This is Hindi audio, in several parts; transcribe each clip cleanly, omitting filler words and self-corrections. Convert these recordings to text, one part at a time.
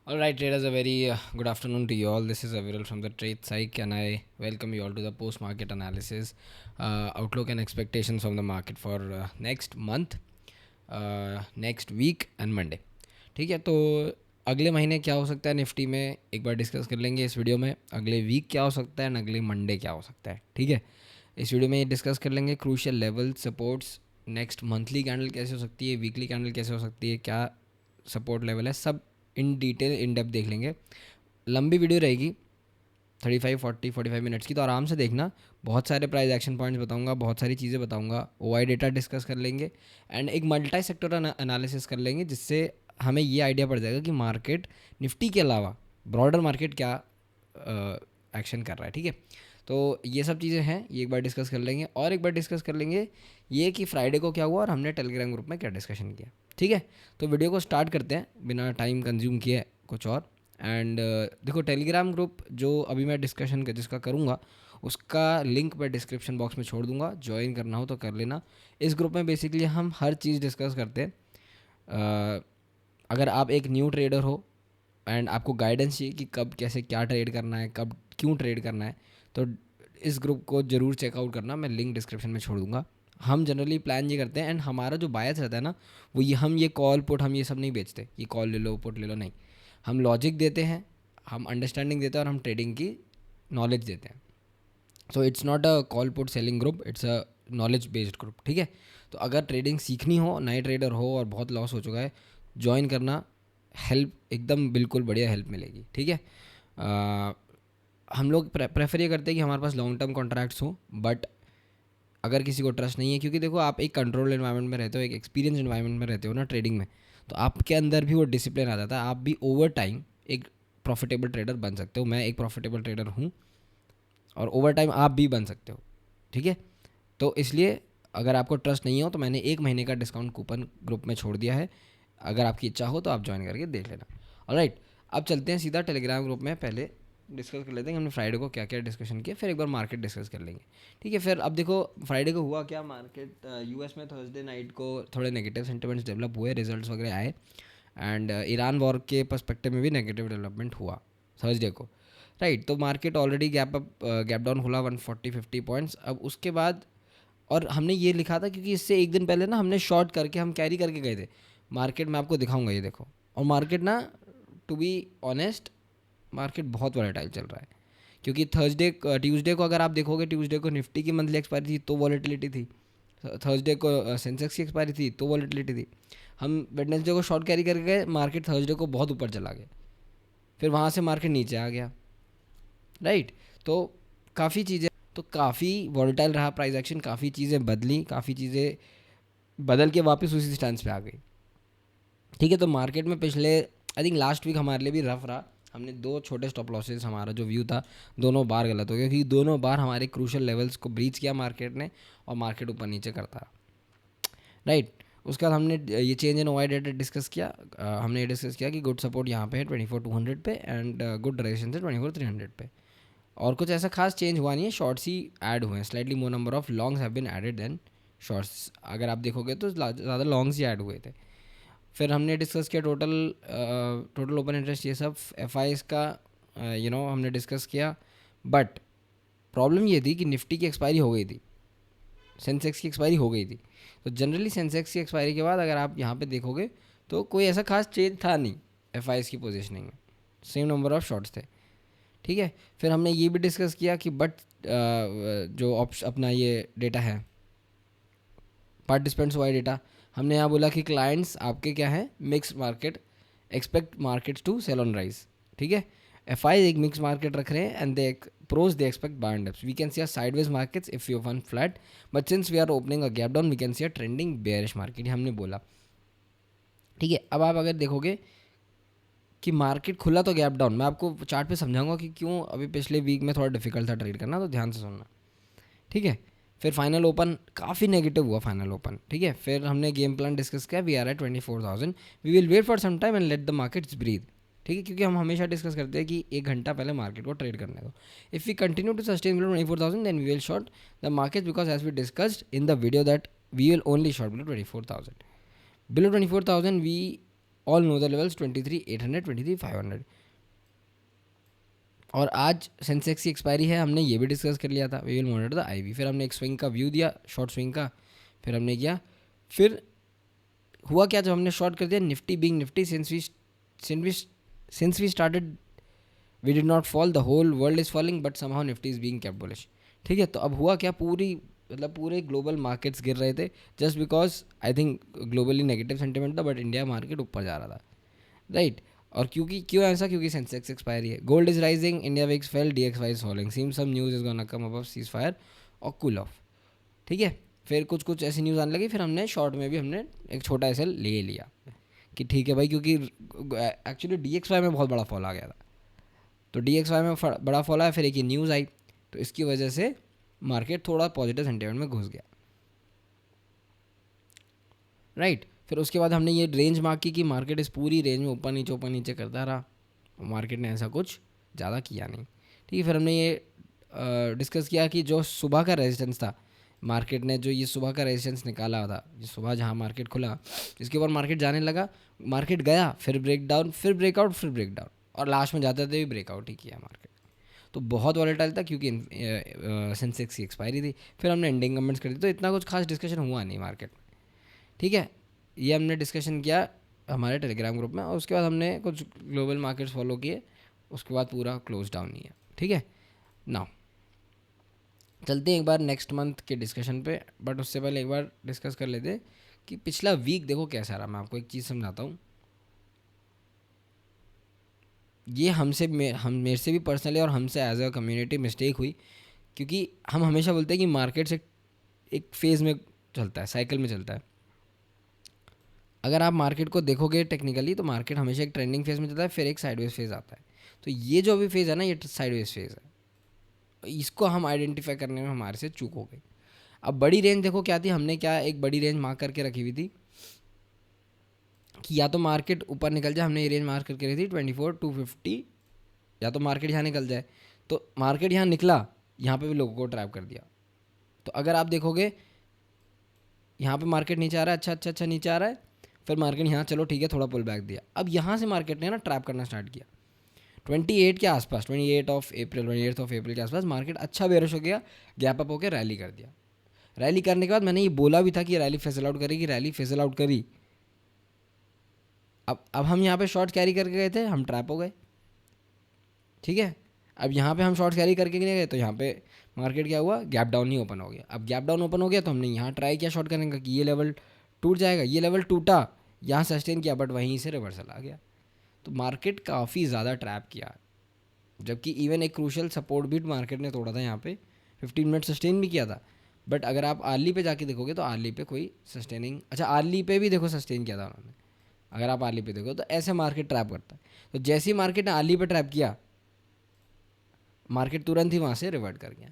All right, traders, a very good afternoon to you all. This is Aviral from the Trade Psych, and I welcome you all to the post market analysis, outlook, and expectations from the market for next month, next week, and Monday. ठीक है, तो अगले महीने क्या हो सकता है निफ्टी में एक बार डिस्कस कर लेंगे इस वीडियो में. अगले वीक क्या हो सकता है, अगले मंडे क्या हो सकता है. ठीक है, इस वीडियो में ये डिस्कस कर लेंगे crucial level supports. Next monthly candle कैसे हो सकती है, वीकली कैंडल कैसे हो सकती है, क्या सपोर्ट लेवल है, सब इन डिटेल इन डेप्थ देख लेंगे. लंबी वीडियो रहेगी, 35 40 45 मिनट्स की, तो आराम से देखना. बहुत सारे प्राइस एक्शन पॉइंट्स बताऊंगा, बहुत सारी चीज़ें बताऊंगा, ओआई डेटा डिस्कस कर लेंगे एंड एक मल्टी सेक्टर एनालिसिस कर लेंगे, जिससे हमें ये आइडिया पड़ जाएगा कि मार्केट निफ्टी के अलावा ब्रॉडर मार्केट क्या एक्शन कर रहा है. ठीक है, तो ये सब चीज़ें हैं, ये एक बार डिस्कस कर लेंगे. और एक बार डिस्कस कर लेंगे ये कि फ्राइडे को क्या हुआ और हमने टेलीग्राम ग्रुप में क्या डिस्कशन किया. ठीक है, तो वीडियो को स्टार्ट करते हैं बिना टाइम कंज्यूम किए कुछ और. एंड देखो, टेलीग्राम ग्रुप जो अभी मैं डिस्कशन जिसका करूँगा उसका लिंक मैं डिस्क्रिप्शन बॉक्स में छोड़ दूंगा. ज्वाइन करना हो तो कर लेना. इस ग्रुप में बेसिकली हम हर चीज़ डिस्कस करते हैं. अगर आप एक न्यू ट्रेडर हो एंड आपको गाइडेंस चाहिए कि कब कैसे क्या ट्रेड करना है, कब क्यों ट्रेड करना है, तो इस ग्रुप को ज़रूर चेकआउट करना. मैं लिंक डिस्क्रिप्शन में छोड़ दूंगा. हम जनरली प्लान ये करते हैं एंड हमारा जो बायस रहता है ना, वो ये हम ये कॉल पुट हम ये सब नहीं बेचते कि कॉल ले लो पुट ले लो, नहीं. हम लॉजिक देते हैं, हम अंडरस्टैंडिंग देते हैं और हम ट्रेडिंग की नॉलेज देते हैं. So it's not a call put selling group, it's a knowledge based group. ठीक है, तो अगर ट्रेडिंग सीखनी हो, नए ट्रेडर हो और बहुत लॉस हो चुका है, ज्वाइन करना. हेल्प एकदम बिल्कुल बढ़िया हेल्प मिलेगी. ठीक है, हम लोग प्रेफर ये करते हैं कि हमारे पास लॉन्ग टर्म कॉन्ट्रैक्ट्स हो. बट अगर किसी को ट्रस्ट नहीं है, क्योंकि देखो आप एक कंट्रोल एनवायरनमेंट में रहते हो, एक एक्सपीरियंस एनवायरनमेंट में रहते हो ना ट्रेडिंग में, तो आपके अंदर भी वो डिसिप्लिन आ जाता है. आप भी ओवर टाइम एक प्रॉफिटेबल ट्रेडर बन सकते हो. मैं एक प्रॉफिटेबल ट्रेडर हूँ और ओवर टाइम आप भी बन सकते हो. ठीक है, तो इसलिए अगर आपको ट्रस्ट नहीं हो तो मैंने एक महीने का डिस्काउंट कूपन ग्रुप में छोड़ दिया है. अगर आपकी इच्छा हो तो आप ज्वाइन करके देख लेना. ऑलराइट, अब चलते हैं सीधा टेलीग्राम ग्रुप में. पहले डिस्कस कर लेते हैं हमने फ्राइडे को क्या क्या डिस्कशन किया, फिर एक बार मार्केट डिस्कस कर लेंगे. ठीक है, फिर अब देखो फ्राइडे को हुआ क्या. मार्केट यूएस में थर्सडे नाइट को थोड़े नेगेटिव सेंटिमेंट्स डेवलप हुए, रिजल्ट्स वगैरह आए एंड ईरान वॉर के पर्सपेक्टिव में भी नेगेटिव डेवलपमेंट हुआ थर्सडे को. राइट, तो मार्केट ऑलरेडी गैप डाउन खुला 140-50 पॉइंट्स. अब उसके बाद, और हमने ये लिखा था क्योंकि इससे एक दिन पहले ना हमने शॉर्ट करके हम कैरी करके गए थे मार्केट में. आपको दिखाऊंगा, ये देखो. और मार्केट ना, टू बी ऑनेस्ट, मार्केट बहुत वॉलेटाइल चल रहा है. क्योंकि ट्यूसडे को अगर आप देखोगे, ट्यूसडे को निफ्टी की मंथली एक्सपायरी थी तो वॉलेटिलिटी थी. थर्सडे को सेंसेक्स की एक्सपायरी थी तो वॉलेटिलिटी थी. हम वेडनेसडे को शॉर्ट कैरी करके गए, मार्केट थर्सडे को बहुत ऊपर चला गया, फिर वहाँ से मार्केट नीचे आ गया. राइट, तो काफ़ी चीज़ें, तो काफ़ी वॉलेटाइल रहा प्राइस एक्शन. काफ़ी चीज़ें बदली, काफ़ी चीज़ें बदल के वापस उसी स्टैंड पे आ गई. ठीक है, तो मार्केट में पिछले आई थिंक लास्ट वीक हमारे लिए भी रफ रहा. हमने दो छोटे स्टॉप लॉसेस, हमारा जो व्यू था दोनों बार गलत हो गया, क्योंकि दोनों बार हमारे क्रूशल लेवल्स को ब्रीच किया मार्केट ने और मार्केट ऊपर नीचे करता रहा. राइट, उसके बाद हमने ये change in OI data discuss किया. हमने ये डिस्कस किया कि गुड सपोर्ट यहाँ पे है 24,200 पे एंड गुड डायरेक्शन से 24,300 पे. और कुछ ऐसा खास चेंज हुआ नहीं है. शॉर्ट्स ही ऐड हुए हैं, slightly more number of longs have been added than shorts. अगर आप देखोगे तो ज़्यादा लॉन्ग्स ही ऐड हुए थे. फिर हमने डिस्कस किया टोटल ओपन इंटरेस्ट, ये सब एफ का हमने डिस्कस किया. बट प्रॉब्लम ये थी कि निफ्टी की एक्सपायरी हो गई थी, सेंसेक्स की एक्सपायरी हो गई थी. तो जनरली सेंसेक्स की एक्सपायरी के बाद अगर आप यहाँ पे देखोगे तो कोई ऐसा खास चेंज था नहीं एफ की पोजिशनिंग में. सेम नंबर ऑफ शॉर्ट्स थे. ठीक है, फिर हमने ये भी डिस्कस किया कि जो अपना ये डेटा है पार्टिसिपेंट्स वाई डेटा, हमने यहाँ बोला कि क्लाइंट्स आपके क्या है, mix market, expect markets to sell on rise. ठीक है, एफ एक मिक्स मार्केट रख रहे हैं and they pros they expect buy and dips. We can see a sideways markets if you want flat, but since we are opening a gap down we can see a trending bearish market, हमने बोला. ठीक है, अब आप अगर देखोगे कि मार्केट खुला तो गैप डाउन, मैं आपको चार्ट पे समझाऊंगा कि क्यों अभी पिछले वीक में थोड़ा डिफिकल्ट था ट्रेड करना, तो ध्यान से सुनना. ठीक है, फिर फाइनल ओपन काफ़ी नेगेटिव हुआ फाइनल ओपन. ठीक है, फिर हमने गेम प्लान डिस्कस किया. We are at 24,000, we will wait for some time and let the markets breathe. ठीक है, क्योंकि हम हमेशा डिस्कस करते हैं कि एक घंटा पहले मार्केट को ट्रेड करने दो. If we continue to sustain below 24,000 then we will short the market, because as we discussed in the video that we will only short below 24,000. Below 24,000 we all know the levels 23,800, 23,500। और आज सेंसेक्स की एक्सपायरी है, हमने ये भी डिस्कस कर लिया था, we will monitor the IV. फिर हमने एक स्विंग का व्यू दिया, शॉर्ट स्विंग का। फिर हमने किया, फिर हुआ क्या, जब हमने शॉर्ट कर दिया Nifty being Nifty, since we started we did not fall, the whole world is falling but somehow Nifty is being kept bullish. ठीक है, तो अब हुआ क्या, पूरे ग्लोबल मार्केट्स गिर रहे थे just because I think globally negative sentiment था, बट इंडिया मार्केट ऊपर जा रहा था, राइट। और क्यों ऐसा, क्योंकि सेंसेक्स एक्सपायरी है, gold is rising, India VIX fell, DXY is falling, seem some news is gonna come above ceasefire और कूल ऑफ। ठीक है, फिर कुछ ऐसी न्यूज़ आने लगी, फिर हमने शॉर्ट में भी हमने एक छोटा ऐसे ले लिया कि ठीक है भाई, क्योंकि एक्चुअली DXY में बहुत बड़ा फॉल आ गया था, तो DXY में बड़ा फॉल आया, फिर एक ये न्यूज़ आई, तो इसकी वजह से मार्केट थोड़ा पॉजिटिव सेंटिमेंट में घुस गया, राइट। फिर उसके बाद हमने ये रेंज मार्क की कि मार्केट इस पूरी रेंज में ऊपर नीचे करता रहा, मार्केट ने ऐसा कुछ ज़्यादा किया नहीं। ठीक है, फिर हमने ये डिस्कस किया कि जो सुबह का रेजिस्टेंस था, मार्केट ने जो ये सुबह का रेजिस्टेंस निकाला था, ये सुबह जहाँ मार्केट खुला, इसके ऊपर मार्केट जाने लगा, मार्केट गया, फिर ब्रेकडाउन, फिर ब्रेकआउट, फिर ब्रेकडाउन, और लास्ट में जाते थे भी ब्रेकआउट ही किया मार्केट। तो बहुत वॉलेटाइल था क्योंकि सेंसेक्स की एक्सपायरी थी। फिर हमने एंडिंग कमेंट्स कर दी, तो इतना कुछ खास डिस्कशन हुआ नहीं मार्केट में। ठीक है, ये हमने डिस्कशन किया हमारे टेलीग्राम ग्रुप में, और उसके बाद हमने कुछ ग्लोबल मार्केट्स फॉलो किए, उसके बाद पूरा क्लोज डाउन ही है। ठीक है, नाउ चलते हैं एक बार नेक्स्ट मंथ के डिस्कशन पे, बट उससे पहले एक बार डिस्कस कर लेते हैं कि पिछला वीक देखो कैसा रहा। मैं आपको एक चीज़ समझाता हूँ, ये मेरे से भी पर्सनली और हमसे एज अ कम्युनिटी मिस्टेक हुई, क्योंकि हम हमेशा बोलते हैं कि मार्केट से एक फेज़ में चलता है, साइकिल में चलता है। अगर आप मार्केट को देखोगे टेक्निकली, तो मार्केट हमेशा एक ट्रेंडिंग फेज़ में चलता है, फिर एक साइडवेज फेज़ आता है। तो ये जो अभी फेज़ है ना, ये साइडवेज फेज़ है, इसको हम आइडेंटिफाई करने में हमारे से चूक हो गई। अब बड़ी रेंज देखो क्या थी, हमने क्या एक बड़ी रेंज मार्क करके रखी हुई थी कि या तो मार्केट ऊपर निकल जाए, हमने ये रेंज मार्क करके रखी थी 24,250, या तो मार्केट यहाँ निकल जाए। तो मार्केट यहाँ निकला, यहाँ पे भी लोगों को ट्रैप कर दिया। तो अगर आप देखोगे यहाँ पे मार्केट नीचे आ रहा है, अच्छा नीचे आ रहा है, फिर मार्केट यहाँ चलो ठीक है थोड़ा पुल बैक दिया। अब यहाँ से मार्केट ने ना ट्रैप करना स्टार्ट किया 28 के आसपास, 28 ऑफ अप्रैल के आसपास मार्केट अच्छा बेरिश हो गया, गैप अप होकर रैली कर दिया। रैली करने के बाद मैंने ये बोला भी था कि रैली फिजल आउट करेगी, रैली फिजल आउट करी। अब हम यहाँ पे शॉर्ट कैरी करके गए थे, हम ट्रैप हो गए। ठीक है, अब यहाँ पे हम शॉर्ट कैरी करके नहीं गए, तो यहाँ पे मार्केट क्या हुआ, गैप डाउन ही ओपन हो गया। अब गैप डाउन ओपन हो गया, तो हमने यहाँ ट्राई किया शॉर्ट करने का कि ये लेवल टूट जाएगा, ये लेवल टूटा, यहाँ सस्टेन किया, बट वहीं से रिवर्सल आ गया। तो मार्केट काफ़ी ज़्यादा ट्रैप किया, जबकि इवन एक क्रूशल सपोर्ट भी मार्केट ने तोड़ा था, यहाँ पे 15 मिनट सस्टेन भी किया था। बट अगर आप आर्ली पे जाके देखोगे तो आर्ली पे कोई सस्टेनिंग, अच्छा आर्ली पे भी देखो सस्टेन किया था उन्होंने, अगर आप आर्ली पे देखो तो ऐसे मार्केट ट्रैप करता है। तो जैसे ही मार्केट ने आर्ली पे ट्रैप किया, मार्केट तुरंत ही वहाँ से रिवर्ट कर गया।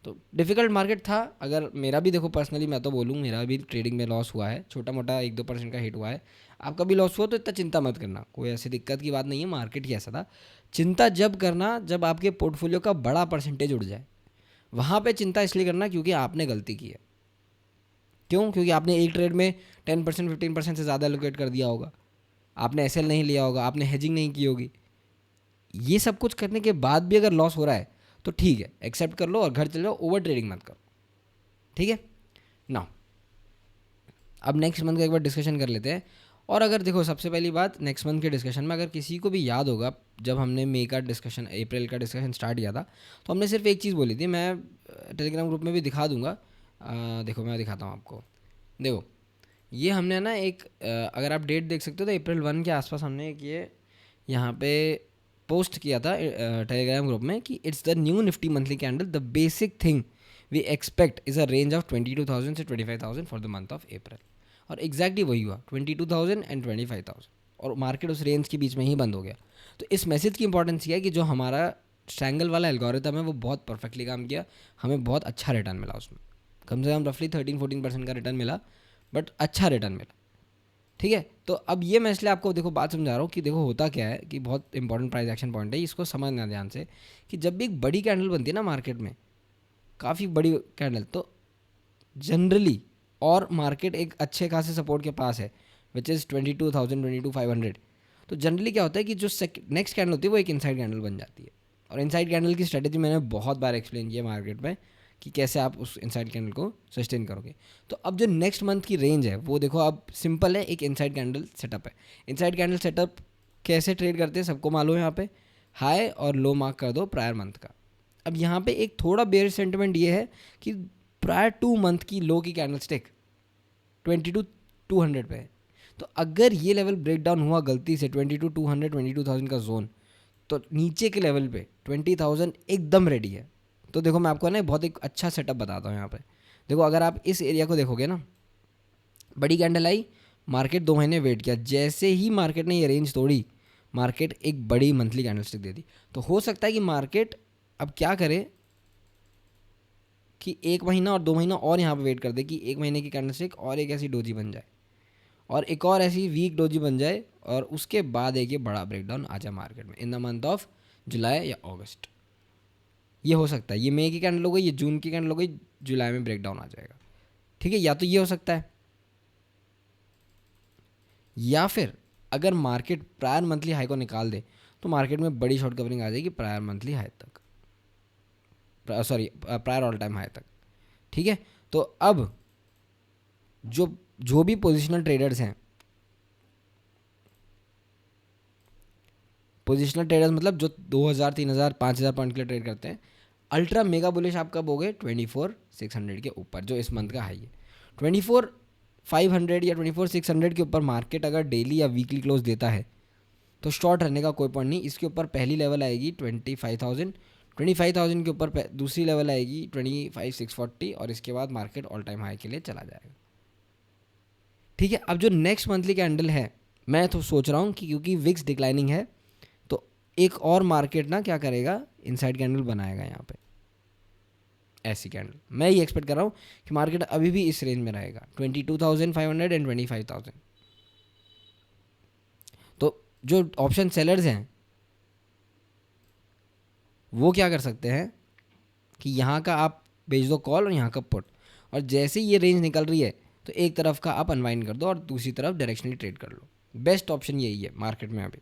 तो डिफ़िकल्ट मार्केट था। अगर मेरा भी देखो पर्सनली मैं तो बोलूँ, मेरा भी ट्रेडिंग में लॉस हुआ है, छोटा मोटा 1-2% का हिट हुआ है। आपका भी लॉस हुआ तो इतना चिंता मत करना, कोई ऐसी दिक्कत की बात नहीं है, मार्केट ही ऐसा था। चिंता जब करना जब आपके पोर्टफोलियो का बड़ा परसेंटेज उड़ जाए, वहाँ पे चिंता इसलिए करना क्योंकि आपने गलती की है। क्यों? क्योंकि आपने एक ट्रेड में 10% 15% से ज़्यादा एलोकेट कर दिया होगा, आपने एसएल नहीं लिया होगा, आपने हेजिंग नहीं की होगी। ये सब कुछ करने के बाद भी अगर लॉस हो रहा है तो ठीक है, एक्सेप्ट कर लो और घर चले जाओ, ओवर ट्रेडिंग मत करो। ठीक है ना, अब नेक्स्ट मंथ का एक बार डिस्कशन कर लेते हैं। और अगर देखो सबसे पहली बात, नेक्स्ट मंथ के डिस्कशन में अगर किसी को भी याद होगा, जब हमने मई का डिस्कशन, अप्रैल का डिस्कशन स्टार्ट किया था, तो हमने सिर्फ एक चीज़ बोली थी, मैं टेलीग्राम ग्रुप में भी दिखा दूंगा। देखो मैं दिखाता हूँ आपको, देखो ये हमने ना एक अगर आप डेट देख सकते हो तो अप्रैल 1 के आसपास हमने एक ये यहाँ पे पोस्ट किया था टेलीग्राम ग्रुप में कि it's the new Nifty monthly candle, the basic thing we expect is a range of 22,000 से 25,000 for the month of April. और एग्जैक्टली वही हुआ, 22,000 एंड 25,000, और मार्केट उस रेंज के बीच में ही बंद हो गया। तो इस मैसेज की इंपॉर्टेंस ये है कि जो हमारा ट्रायंगल वाला एल्गोरिथम है वो बहुत परफेक्टली काम किया, हमें बहुत अच्छा रिटर्न मिला उसमें, कम से कम रफली 13-14% का रिटर्न मिला, बट अच्छा रिटर्न मिला। ठीक है, तो अब ये मैं इसलिए आपको देखो बात समझा रहा हूँ कि देखो होता क्या है कि बहुत इंपॉर्टेंट प्राइस एक्शन पॉइंट है, इसको समझना ध्यान से कि जब भी एक बड़ी कैंडल बनती है ना मार्केट में, काफ़ी बड़ी कैंडल, तो जनरली और मार्केट एक अच्छे खासे सपोर्ट के पास है, विच इज़ 22,000 22,500। तो जनरली क्या होता है कि जो नेक्स्ट कैंडल होती है वो एक इनसाइड कैंडल बन जाती है। और इनसाइड कैंडल की स्ट्रेटेजी मैंने बहुत बार एक्सप्लेन किया मार्केट में कि कैसे आप उस इनसाइड कैंडल को सस्टेन करोगे। तो अब जो नेक्स्ट मंथ की रेंज है वो देखो, अब सिंपल है, एक इनसाइड कैंडल सेटअप है। इनसाइड कैंडल सेटअप कैसे ट्रेड करते हैं सबको मालूम है। यहाँ पे हाई और लो मार्क कर दो प्रायर मंथ का। अब यहाँ पे एक थोड़ा बेयरिश सेंटिमेंट ये है कि प्रायर 2 मंथ की लो की कैंडल स्टिक 22,200 पे है। तो अगर ये लेवल ब्रेक डाउन हुआ गलती से 22,200 22,000 का जोन, तो नीचे के लेवल पे 20,000 एकदम रेडी है। तो देखो मैं आपको ना बहुत एक अच्छा सेटअप बताता हूँ यहाँ पे। देखो अगर आप इस एरिया को देखोगे ना, बड़ी कैंडल आई, मार्केट 2 महीने वेट किया, जैसे ही मार्केट ने ये रेंज तोड़ी, मार्केट एक बड़ी मंथली कैंडल स्टिक दे दी। तो हो सकता है कि मार्केट अब क्या करे कि 1 महीना और 2 महीना और यहाँ पे वेट कर दे कि 1 महीने की कैंडल स्टिक और एक ऐसी डोजी बन जाए और एक और ऐसी वीक डोजी बन जाए, और उसके बाद एक ये बड़ा ब्रेकडाउन आ जाए मार्केट में in the month of July या अगस्त। ये हो सकता है, ये मई की कैंडल हो गई, ये जून की कैंडल हो गई, जुलाई में ब्रेकडाउन आ जाएगा। ठीक है, या तो ये हो सकता है, या फिर अगर मार्केट प्रायर मंथली हाई को निकाल दे तो मार्केट में बड़ी शॉर्ट कवरिंग आ जाएगी प्रायर मंथली हाई तक, sorry prior all time high तक। ठीक है, तो अब जो जो भी पोजिशनल ट्रेडर्स हैं, पोजिशनल ट्रेडर्स मतलब जो 2,000 3,000 5,000 पॉइंट के लिए ट्रेड करते हैं, अल्ट्रा मेगा बुलिश आप कब हो गए 24,600 के ऊपर, जो इस मंथ का हाई है। 24,500 या 24,600 के ऊपर मार्केट अगर डेली या वीकली क्लोज देता है तो शॉर्ट रहने का कोई पॉइंट नहीं। इसके ऊपर पहली लेवल आएगी 25,000, 25,000 के ऊपर दूसरी लेवल आएगी 25,640, और इसके बाद मार्केट ऑल टाइम हाई के लिए चला जाएगा। ठीक है, अब जो नेक्स्ट मंथली कैंडल है, मैं तो सोच रहा हूँ कि क्योंकि विक्स डिक्लाइनिंग है तो एक और मार्केट ना क्या करेगा, इनसाइड कैंडल बनाएगा यहाँ पे, ऐसी कैंडल मैं ये एक्सपेक्ट कर रहा हूँ कि मार्केट अभी भी इस रेंज में रहेगा 22,500 एंड 25,000। तो जो ऑप्शन सेलर्स हैं वो क्या कर सकते हैं कि यहाँ का आप बेच दो कॉल और यहाँ का पुट, और जैसे ही ये रेंज निकल रही है तो एक तरफ का आप अनवाइंड कर दो और दूसरी तरफ डायरेक्शनली ट्रेड कर लो। बेस्ट ऑप्शन यही है मार्केट में अभी।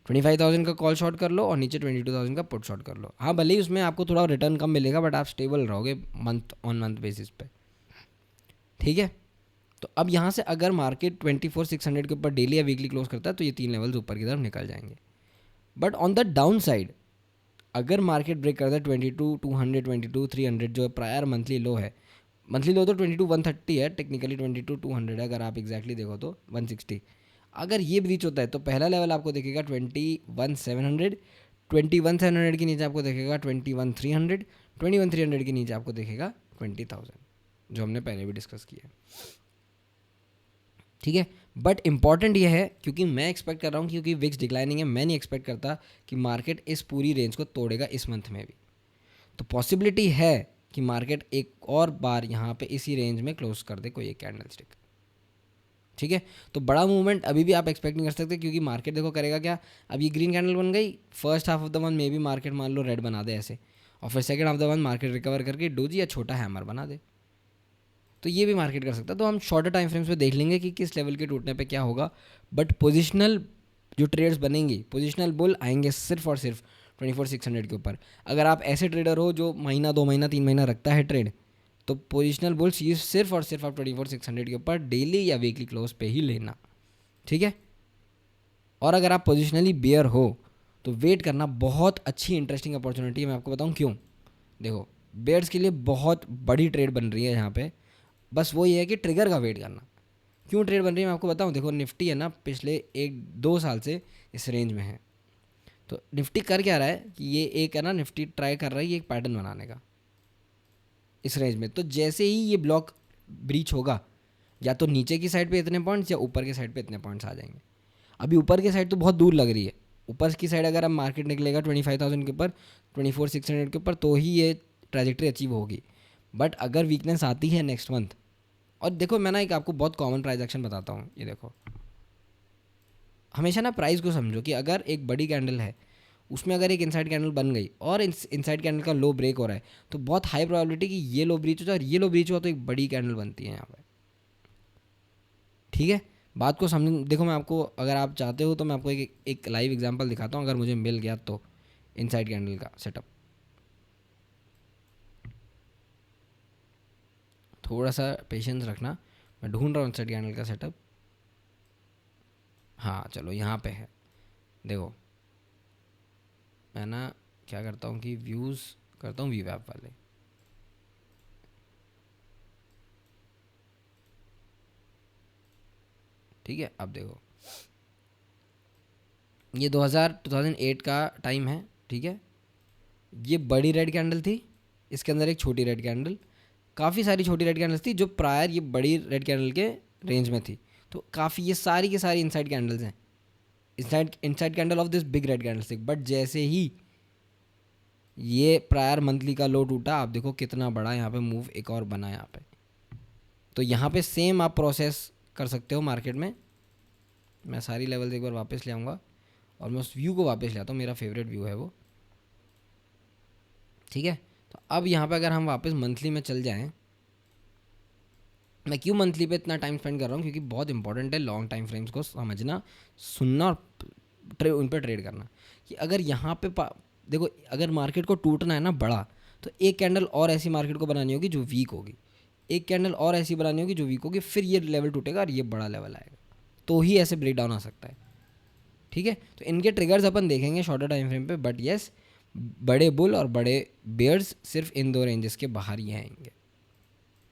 25,000 का कॉल शॉर्ट कर लो और नीचे 22,000 का पुट शॉर्ट कर लो। हाँ, भले ही उसमें आपको थोड़ा रिटर्न कम मिलेगा बट आप स्टेबल रहोगे मंथ ऑन मंथ बेसिस पे। ठीक है, तो अब यहाँ से अगर मार्केट 24,600 के ऊपर डेली या वीकली क्लोज करता है तो ये 3 लेवल्स ऊपर की तरफ निकल जाएंगे। But on the down side अगर मार्केट ब्रेक करता है 22,200 22,300 जो प्रायर मंथली लो है, मंथली लो तो 22,130 है, टेक्निकली 22,200 है, अगर आप एग्जैक्टली देखो तो 160, अगर ये ब्रीच होता है तो पहला लेवल आपको देखेगा 21,700, 21,700 के नीचे आपको देखेगा 21,300, 21,300 के नीचे आपको देखेगा 20,000, जो हमने पहले भी डिस्कस किया। ठीक है, बट इंपॉर्टेंट ये है क्योंकि मैं एक्सपेक्ट कर रहा हूँ, क्योंकि विक्स डिक्लाइनिंग है, मैं नहीं एक्सपेक्ट करता कि मार्केट इस पूरी रेंज को तोड़ेगा इस मंथ में भी। तो पॉसिबिलिटी है कि मार्केट एक और बार यहाँ पे इसी रेंज में क्लोज कर दे कोई एक कैंडल स्टिक। ठीक है, तो बड़ा मूवमेंट अभी भी आप एक्सपेक्ट नहीं कर सकते क्योंकि मार्केट देखो करेगा क्या, अब ये ग्रीन कैंडल बन गई, first half of the month में भी मार्केट मान लो रेड बना दे ऐसे, और फिर second half of the month market recover करके डोजी या छोटा हैमर बना दे, तो ये भी मार्केट कर सकता है। तो हम शॉर्टर टाइम फ्रेम्स में देख लेंगे कि किस लेवल के टूटने पे क्या होगा। बट पोजिशनल जो ट्रेड्स बनेंगी, पोजिशनल बुल आएंगे सिर्फ और सिर्फ 24,600 के ऊपर। अगर आप ऐसे ट्रेडर हो जो महीना 2 महीना 3 महीना रखता है ट्रेड, तो पोजिशनल बुल्स ये सिर्फ और सिर्फ आप 24,600 के ऊपर डेली या वीकली क्लोज पे ही लेना। ठीक है, और अगर आप पोजिशनली बियर हो तो वेट करना, बहुत अच्छी इंटरेस्टिंग अपॉर्चुनिटी है। मैं आपको बताऊँ क्यों। देखो बेयर्स के लिए बहुत बड़ी ट्रेड बन रही है यहाँ पे, बस वो ये है कि ट्रिगर का वेट करना। क्यों ट्रेड बन रही है मैं आपको बताऊं। देखो निफ्टी है ना पिछले 1-2 साल से इस रेंज में है, तो निफ्टी कर क्या रहा है कि ये एक है ना, निफ्टी ट्राई कर रहा है ये एक पैटर्न बनाने का इस रेंज में। तो जैसे ही ये ब्लॉक ब्रीच होगा, या तो नीचे की साइड पे इतने पॉइंट्स या ऊपर की साइड पे इतने पॉइंट्स आ जाएंगे। अभी ऊपर की साइड तो बहुत दूर लग रही है, ऊपर की साइड अगर अब मार्केट निकलेगा 25,000 के ऊपर 24,600 के ऊपर तो ही ये ट्रैजेक्टरी अचीव होगी। बट अगर वीकनेस आती है नेक्स्ट मंथ, और देखो मैं ना एक आपको बहुत कॉमन प्राइस एक्शन बताता हूँ, ये देखो हमेशा ना प्राइस को समझो कि अगर एक बड़ी कैंडल है उसमें अगर एक इनसाइड कैंडल बन गई और इनसाइड कैंडल का लो ब्रेक हो रहा है तो बहुत हाई प्रोबेबिलिटी कि ये लो ब्रीच हो जाए, और ये लो ब्रीच हुआ तो एक बड़ी कैंडल बनती है यहाँ पर। ठीक है, बात को समझ, देखो मैं आपको, अगर आप चाहते हो तो मैं आपको एक लाइव एग्जांपल दिखाता हूँ, अगर मुझे मिल गया तो, इनसाइड कैंडल का सेटअप। थोड़ा सा पेशेंस रखना, मैं ढूंढ रहा हूँ इनसाइड कैंडल का सेटअप। हाँ चलो यहाँ पे है, देखो मैं ना क्या करता हूँ कि व्यूज़ करता हूँ वीवैप वाले। ठीक है, अब देखो ये 2008 का टाइम है। ठीक है, ये बड़ी रेड कैंडल थी, इसके अंदर एक छोटी रेड कैंडल, काफ़ी सारी छोटी रेड कैंडल्स थी जो प्रायर ये बड़ी रेड कैंडल के रेंज में थी। तो काफ़ी ये सारी की सारी इनसाइड कैंडल्स हैं, inside candle of this big red candle stick. But जैसे ही ये प्रायर मंथली का लो टूटा, आप देखो कितना बड़ा यहाँ पे मूव एक और बना यहाँ पे। तो यहाँ पे सेम आप प्रोसेस कर सकते हो मार्केट में। मैं सारी लेवल्स एक बार वापस ले आऊँगा और मैं उस व्यू को वापस ले आता हूँ, मेरा फेवरेट व्यू है वो। ठीक है, तो अब यहाँ पे अगर हम वापस मंथली में चल जाएं, मैं क्यों मंथली पे इतना टाइम स्पेंड कर रहा हूँ, क्योंकि बहुत इंपॉर्टेंट है लॉन्ग टाइम फ्रेम्स को समझना, सुनना और उन पर ट्रेड करना। कि अगर यहाँ पे देखो, अगर मार्केट को टूटना है ना बड़ा, तो एक कैंडल और ऐसी मार्केट को बनानी होगी जो वीक होगी, एक कैंडल और ऐसी बनानी होगी जो वीक होगी, फिर ये लेवल टूटेगा और ये बड़ा लेवल आएगा, तो ही ऐसे ब्रेक डाउन आ सकता है। ठीक है, तो इनके ट्रिगर्स अपन देखेंगे शॉर्टर टाइम फ्रेम पे। बट येस, बड़े बुल और बड़े बेयर्स सिर्फ इन दो रेंजेस के बाहर ही आएंगे,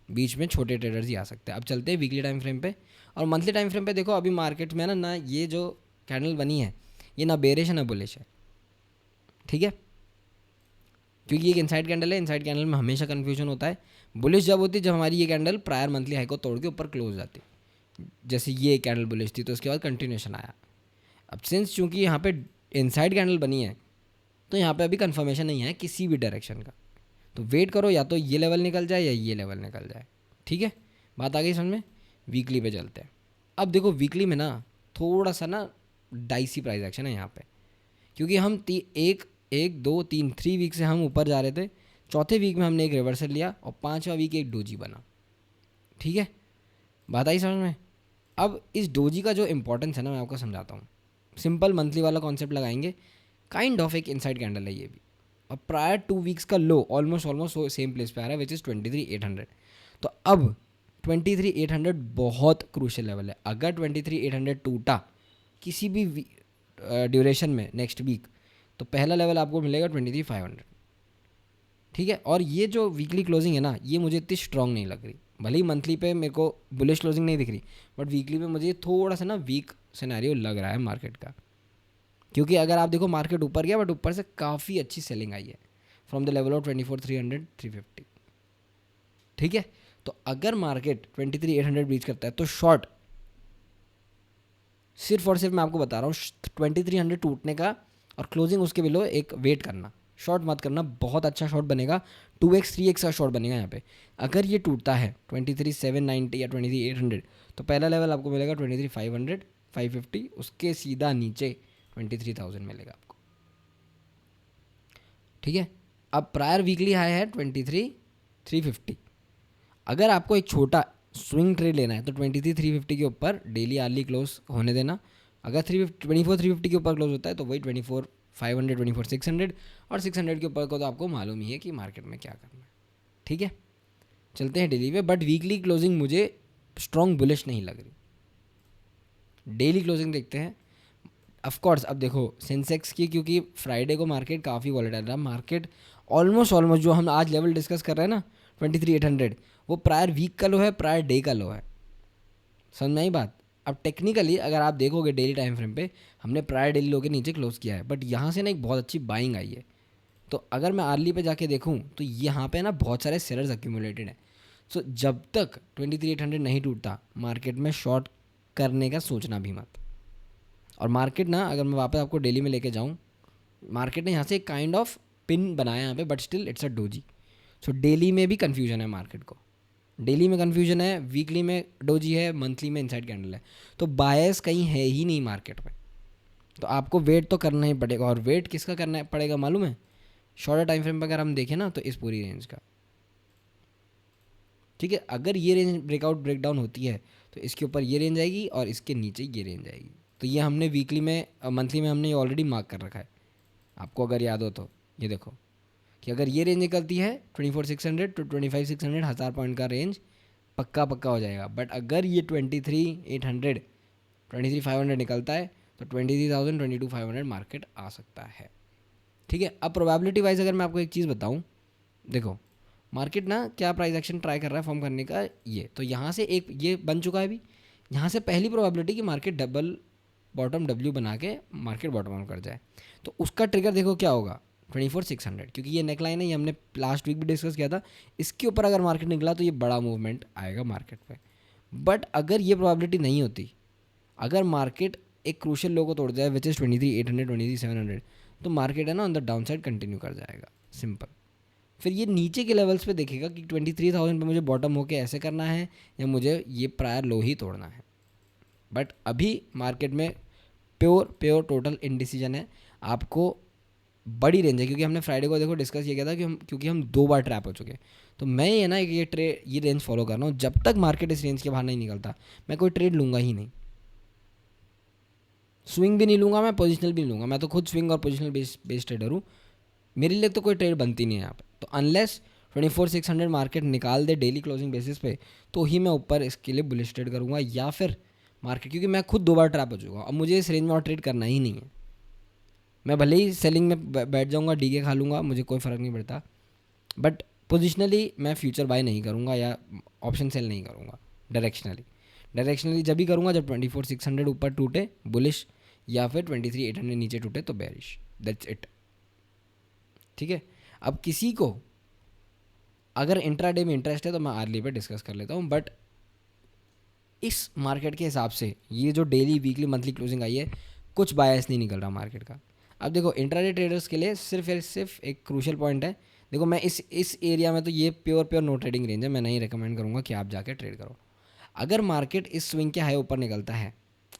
बीच में छोटे ट्रेडर्स ही आ सकते हैं। अब चलते हैं वीकली टाइम फ्रेम पे और मंथली टाइम फ्रेम पे। देखो अभी मार्केट में ना ये जो कैंडल बनी है ये ना बेरिश है ना बुलिश है। ठीक है, क्योंकि एक इनसाइड कैंडल है, इनसाइड कैंडल में हमेशा कन्फ्यूजन होता है। बुलिश जब होती है जब हमारी ये कैंडल प्रायर मंथली हाई को तोड़ के ऊपर क्लोज जाती, जैसे ये कैंडल बुलिश थी तो उसके बाद कंटिन्यूशन आया। अब सिंस चूंकि यहाँ पे इनसाइड कैंडल बनी है तो यहाँ पे अभी कंफर्मेशन नहीं है किसी भी डायरेक्शन का, तो वेट करो, या तो ये लेवल निकल जाए या ये लेवल निकल जाए। ठीक है, बात आ गई समझ में। वीकली पे चलते हैं। अब देखो वीकली में ना थोड़ा सा ना डाइसी प्राइस एक्शन है यहाँ पे, क्योंकि हम एक एक दो तीन 3 वीक से हम ऊपर जा रहे थे, चौथे वीक में हमने एक रिवर्सल लिया और पाँचवा वीक एक डोजी बना। ठीक है, बात आई समझ में। अब इस डोजी का जो इंपॉर्टेंस है ना मैं आपको समझाता हूँ। सिंपल मंथली वाला कॉन्सेप्ट लगाएंगे, काइंड ऑफ एक इनसाइड कैंडल है ये भी, और प्रायर 2 वीक्स का लो ऑलमोस्ट सेम प्लेस पे आ रहा है विच इज़ 23,800। तो अब 23,800 बहुत क्रूशियल लेवल है। अगर 23,800 टूटा किसी भी ड्यूरेशन में नेक्स्ट वीक, तो पहला लेवल आपको मिलेगा 23,500। ठीक है, और ये जो वीकली क्लोजिंग है ना ये मुझे इतनी स्ट्रॉन्ग नहीं लग रही, भले ही मंथली पे मेरे को बुलिश क्लोजिंग नहीं दिख रही, बट वीकली पे मुझे थोड़ा सा ना वीक सिनेरियो लग रहा है मार्केट का। क्योंकि अगर आप देखो मार्केट ऊपर गया बट ऊपर से काफ़ी अच्छी सेलिंग आई है फ्रॉम द लेवल ऑफ 24,300 350। ठीक है, तो अगर मार्केट 23,800 ब्रीच करता है तो शॉर्ट, सिर्फ और सिर्फ मैं आपको बता रहा हूँ 2300 टूटने का और क्लोजिंग उसके बिलो एक वेट करना, शॉर्ट मत करना, बहुत अच्छा शॉर्ट बनेगा, 2x 3x का शॉर्ट बनेगा यहाँ पे। अगर ये टूटता है 23,790 या 23,800, तो पहला लेवल आपको मिलेगा 23,500 550, उसके सीधा नीचे 23,000 मिलेगा आपको। ठीक है, अब प्रायर वीकली हाई है 23,350। अगर आपको एक छोटा स्विंग ट्रेड लेना है तो 23,350 के ऊपर डेली आर्ली क्लोज होने देना। अगर 24,350 के ऊपर क्लोज होता है तो वही 24,500 24,600, और 600 के ऊपर को तो आपको मालूम ही है कि मार्केट में क्या करना है। ठीक है, चलते हैं डेली पे। बट वीकली क्लोजिंग मुझे स्ट्रॉन्ग बुलिश नहीं लग रही। डेली क्लोजिंग देखते हैं। ऑफ कोर्स अब देखो सेंसेक्स की, क्योंकि फ्राइडे को मार्केट काफ़ी वॉलेटाइल रहा, मार्केट ऑलमोस्ट जो हम आज लेवल डिस्कस कर रहे हैं ना 23,800, वो प्रायर वीक का लो है, प्रायर डे का लो है। समझ में आई बात। अब टेक्निकली अगर आप देखोगे डेली टाइम फ्रेम पे, हमने प्रायर डेली लो के नीचे क्लोज किया है, बट यहाँ से ना एक बहुत अच्छी बाइंग आई है। तो अगर मैं आर्ली पे जाके देखूँ तो यहाँ पे ना बहुत सारे सेलर्स अक्यूमुलेटेड हैं। सो जब तक 23,800 नहीं टूटता मार्केट में शॉर्ट करने का सोचना भी मत। और मार्केट ना, अगर मैं वापस आपको डेली में लेके जाऊँ, मार्केट ने यहाँ से एक काइंड ऑफ पिन बनाया यहाँ पे, but still it's a doji. So daily में भी कन्फ्यूजन है मार्केट को, डेली में कन्फ्यूजन है, वीकली में डोजी है, मंथली में इनसाइड कैंडल है। तो बायस कहीं है ही नहीं मार्केट में, तो आपको वेट तो करना ही पड़ेगा। और वेट किसका करना पड़ेगा मालूम है? शॉर्टर टाइम फ्रेम पर अगर हम देखें ना तो इस पूरी रेंज का। ठीक है, अगर ये रेंज ब्रेकआउट ब्रेकडाउन होती है तो इसके ऊपर ये रेंज आएगी और इसके नीचे ये रेंज आएगी। तो ये हमने वीकली में मंथली में हमने ये ऑलरेडी मार्क कर रखा है, आपको अगर याद हो तो। ये देखो कि अगर ये रेंज निकलती है 24,600 टू 25,600, 1000 पॉइंट का रेंज पक्का हो जाएगा। बट अगर ये 23,800 23,500 निकलता है तो 23,000 22,500 मार्केट आ सकता है। ठीक है, अब प्रोबेबिलिटी वाइज अगर मैं आपको एक चीज़ बताऊं, देखो मार्केट ना क्या प्राइस एक्शन ट्राई कर रहा है फॉर्म करने का, ये तो यहाँ से एक ये बन चुका है अभी, यहाँ से पहली प्रोबेबिलिटी कि मार्केट डबल बॉटम डब्ल्यू बना के मार्केट बॉटम आउट कर जाए, तो उसका ट्रिगर देखो क्या होगा 24,600, क्योंकि ये नेकलाइन है, ये हमने लास्ट वीक भी डिस्कस किया था। इसके ऊपर अगर मार्केट निकला तो ये बड़ा मूवमेंट आएगा मार्केट पे। बट अगर ये प्रोबेबिलिटी नहीं होती, अगर मार्केट एक क्रूशियल लो को तोड़ जाए विच इज़ 23,800 23,700, तो मार्केट है ना on the down side continue कर जाएगा, सिंपल। फिर ये नीचे के लेवल्स पे देखेगा कि 23,000 पे मुझे बॉटम होके ऐसे करना है या मुझे ये प्रायर लो ही तोड़ना है। बट अभी मार्केट में प्योर टोटल इनडिसीजन है, आपको बड़ी रेंज है, क्योंकि हमने फ्राइडे को देखो डिस्कस ये किया था कि क्योंकि हम 2 बार ट्रैप हो चुके हैं, तो मैं ये ना ये रेंज फॉलो कर रहा हूँ। जब तक मार्केट इस रेंज के बाहर नहीं निकलता मैं कोई ट्रेड लूँगा ही नहीं, स्विंग भी नहीं लूँगा, मैं पोजिशनल भी नहीं लूँगा। मैं तो खुद स्विंग और पोजिशनल बेस्ड ट्रेडर हूँ, मेरे लिए तो कोई ट्रेड बनती नहीं है यहाँ पे। तो अनलेस 24,600 मार्केट निकाल दे डेली क्लोजिंग बेसिस पे, तो ही मैं ऊपर इसके लिए बुलिश ट्रेड करूँगा, या फिर मार्केट, क्योंकि मैं खुद 2 बार ट्रैप हो चुका हूँ, अब मुझे इस रेंज में और ट्रेड करना ही नहीं है। मैं भले ही सेलिंग में बैठ जाऊँगा, डीके खा लूँगा, मुझे कोई फ़र्क नहीं पड़ता, बट पोजिशनली मैं फ्यूचर बाय नहीं करूँगा या ऑप्शन सेल नहीं करूँगा। डायरेक्शनली जब भी करूँगा जब 24,600 ऊपर टूटे बुलिश, या फिर 23,800 नीचे टूटे तो बेरिश, दैट्स इट। ठीक है, अब किसी को अगर इंट्राडे में इंटरेस्ट है तो मैं आर्ली पे डिस्कस कर लेता हूँ, बट इस मार्केट के हिसाब से ये जो डेली वीकली मंथली क्लोजिंग आई है, कुछ बायस नहीं निकल रहा मार्केट का। अब देखो इंट्राडे ट्रेडर्स के लिए सिर्फ एक क्रूशियल पॉइंट है, देखो मैं इस एरिया में तो ये प्योर नो ट्रेडिंग रेंज है, मैं नहीं रिकमेंड करूँगा कि आप जाके ट्रेड करो। अगर मार्केट इस स्विंग के हाई ऊपर निकलता है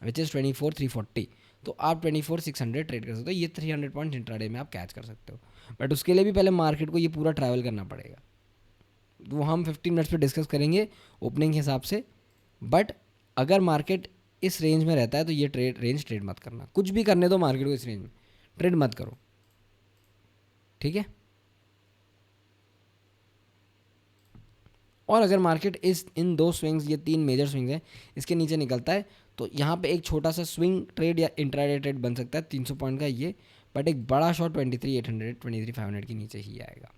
विच इज़ 24,340, तो आप 24,600 ट्रेड कर सकते हो, ये 300 पॉइंट इंट्राडे में आप कैच कर सकते हो। बट उसके लिए भी पहले मार्केट को ये पूरा ट्रैवल करना पड़ेगा, वो हम 15 मिनट्स पे डिस्कस करेंगे ओपनिंग के हिसाब से। बट अगर मार्केट इस रेंज में रहता है तो ये ट्रेड मत करना, कुछ भी करने दो मार्केट को, इस रेंज में ट्रेड मत करो, ठीक है। और अगर मार्केट इन 2 स्विंग्स, ये 3 मेजर स्विंग्स हैं, इसके नीचे निकलता है, तो यहाँ पे एक छोटा सा स्विंग ट्रेड या इंट्राडे ट्रेड बन सकता है 300 पॉइंट का ये, बट एक बड़ा शॉट 23,800 23,500 के नीचे ही आएगा,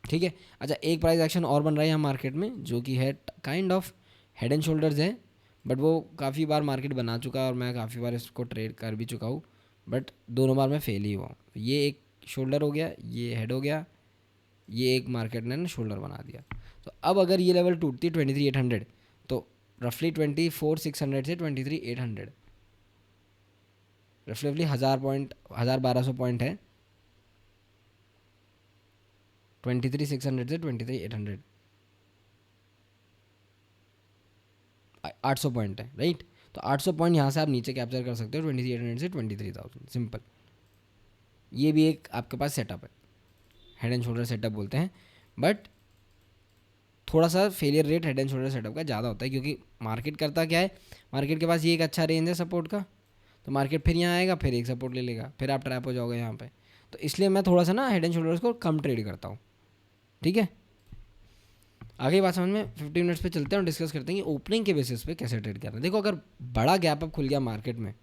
ठीक है। अच्छा, एक प्राइस एक्शन और बन रहा है यहाँ मार्केट में, जो कि है kind of head and shoulders है, बट वो काफ़ी बार मार्केट बना चुका है और मैं काफ़ी बार इसको ट्रेड कर भी चुका हूँ, बट दोनों बार मैं फेल ही हुआ हूँ। ये एक शोल्डर हो गया, ये हेड हो गया, ये एक मार्केट ने ना शोल्डर बना दिया। तो अब अगर ये लेवल टूटती 23,800, तो रफली 24,600 से 23,800 रफली 1,1200 पॉइंट है, 23,600 से 23,800 800 पॉइंट है, राइट। तो 800 पॉइंट यहाँ से आप नीचे कैप्चर कर सकते हो 23,800 से 23,000, सिंपल। ये भी एक आपके पास सेटअप है, हेड एंड शोल्डर सेटअप बोलते हैं, बट थोड़ा सा failure rate head and shoulder setup का ज़्यादा होता है, क्योंकि मार्केट करता क्या है, मार्केट के पास ये एक अच्छा रेंज है सपोर्ट का, तो मार्केट फिर यहाँ आएगा, फिर एक सपोर्ट ले लेगा, फिर आप ट्रैप हो जाओगे यहाँ पे। तो इसलिए मैं थोड़ा सा ना हेड एंड शोल्डर्स को कम ट्रेड करता हूँ, ठीक है। आगे बात समझ में, 15 मिनट्स पे चलते हैं और डिस्कस करते हैं कि ओपनिंग के बेसिस पे कैसे ट्रेड करना है। देखो अगर बड़ा गैप अप खुल गया मार्केट में,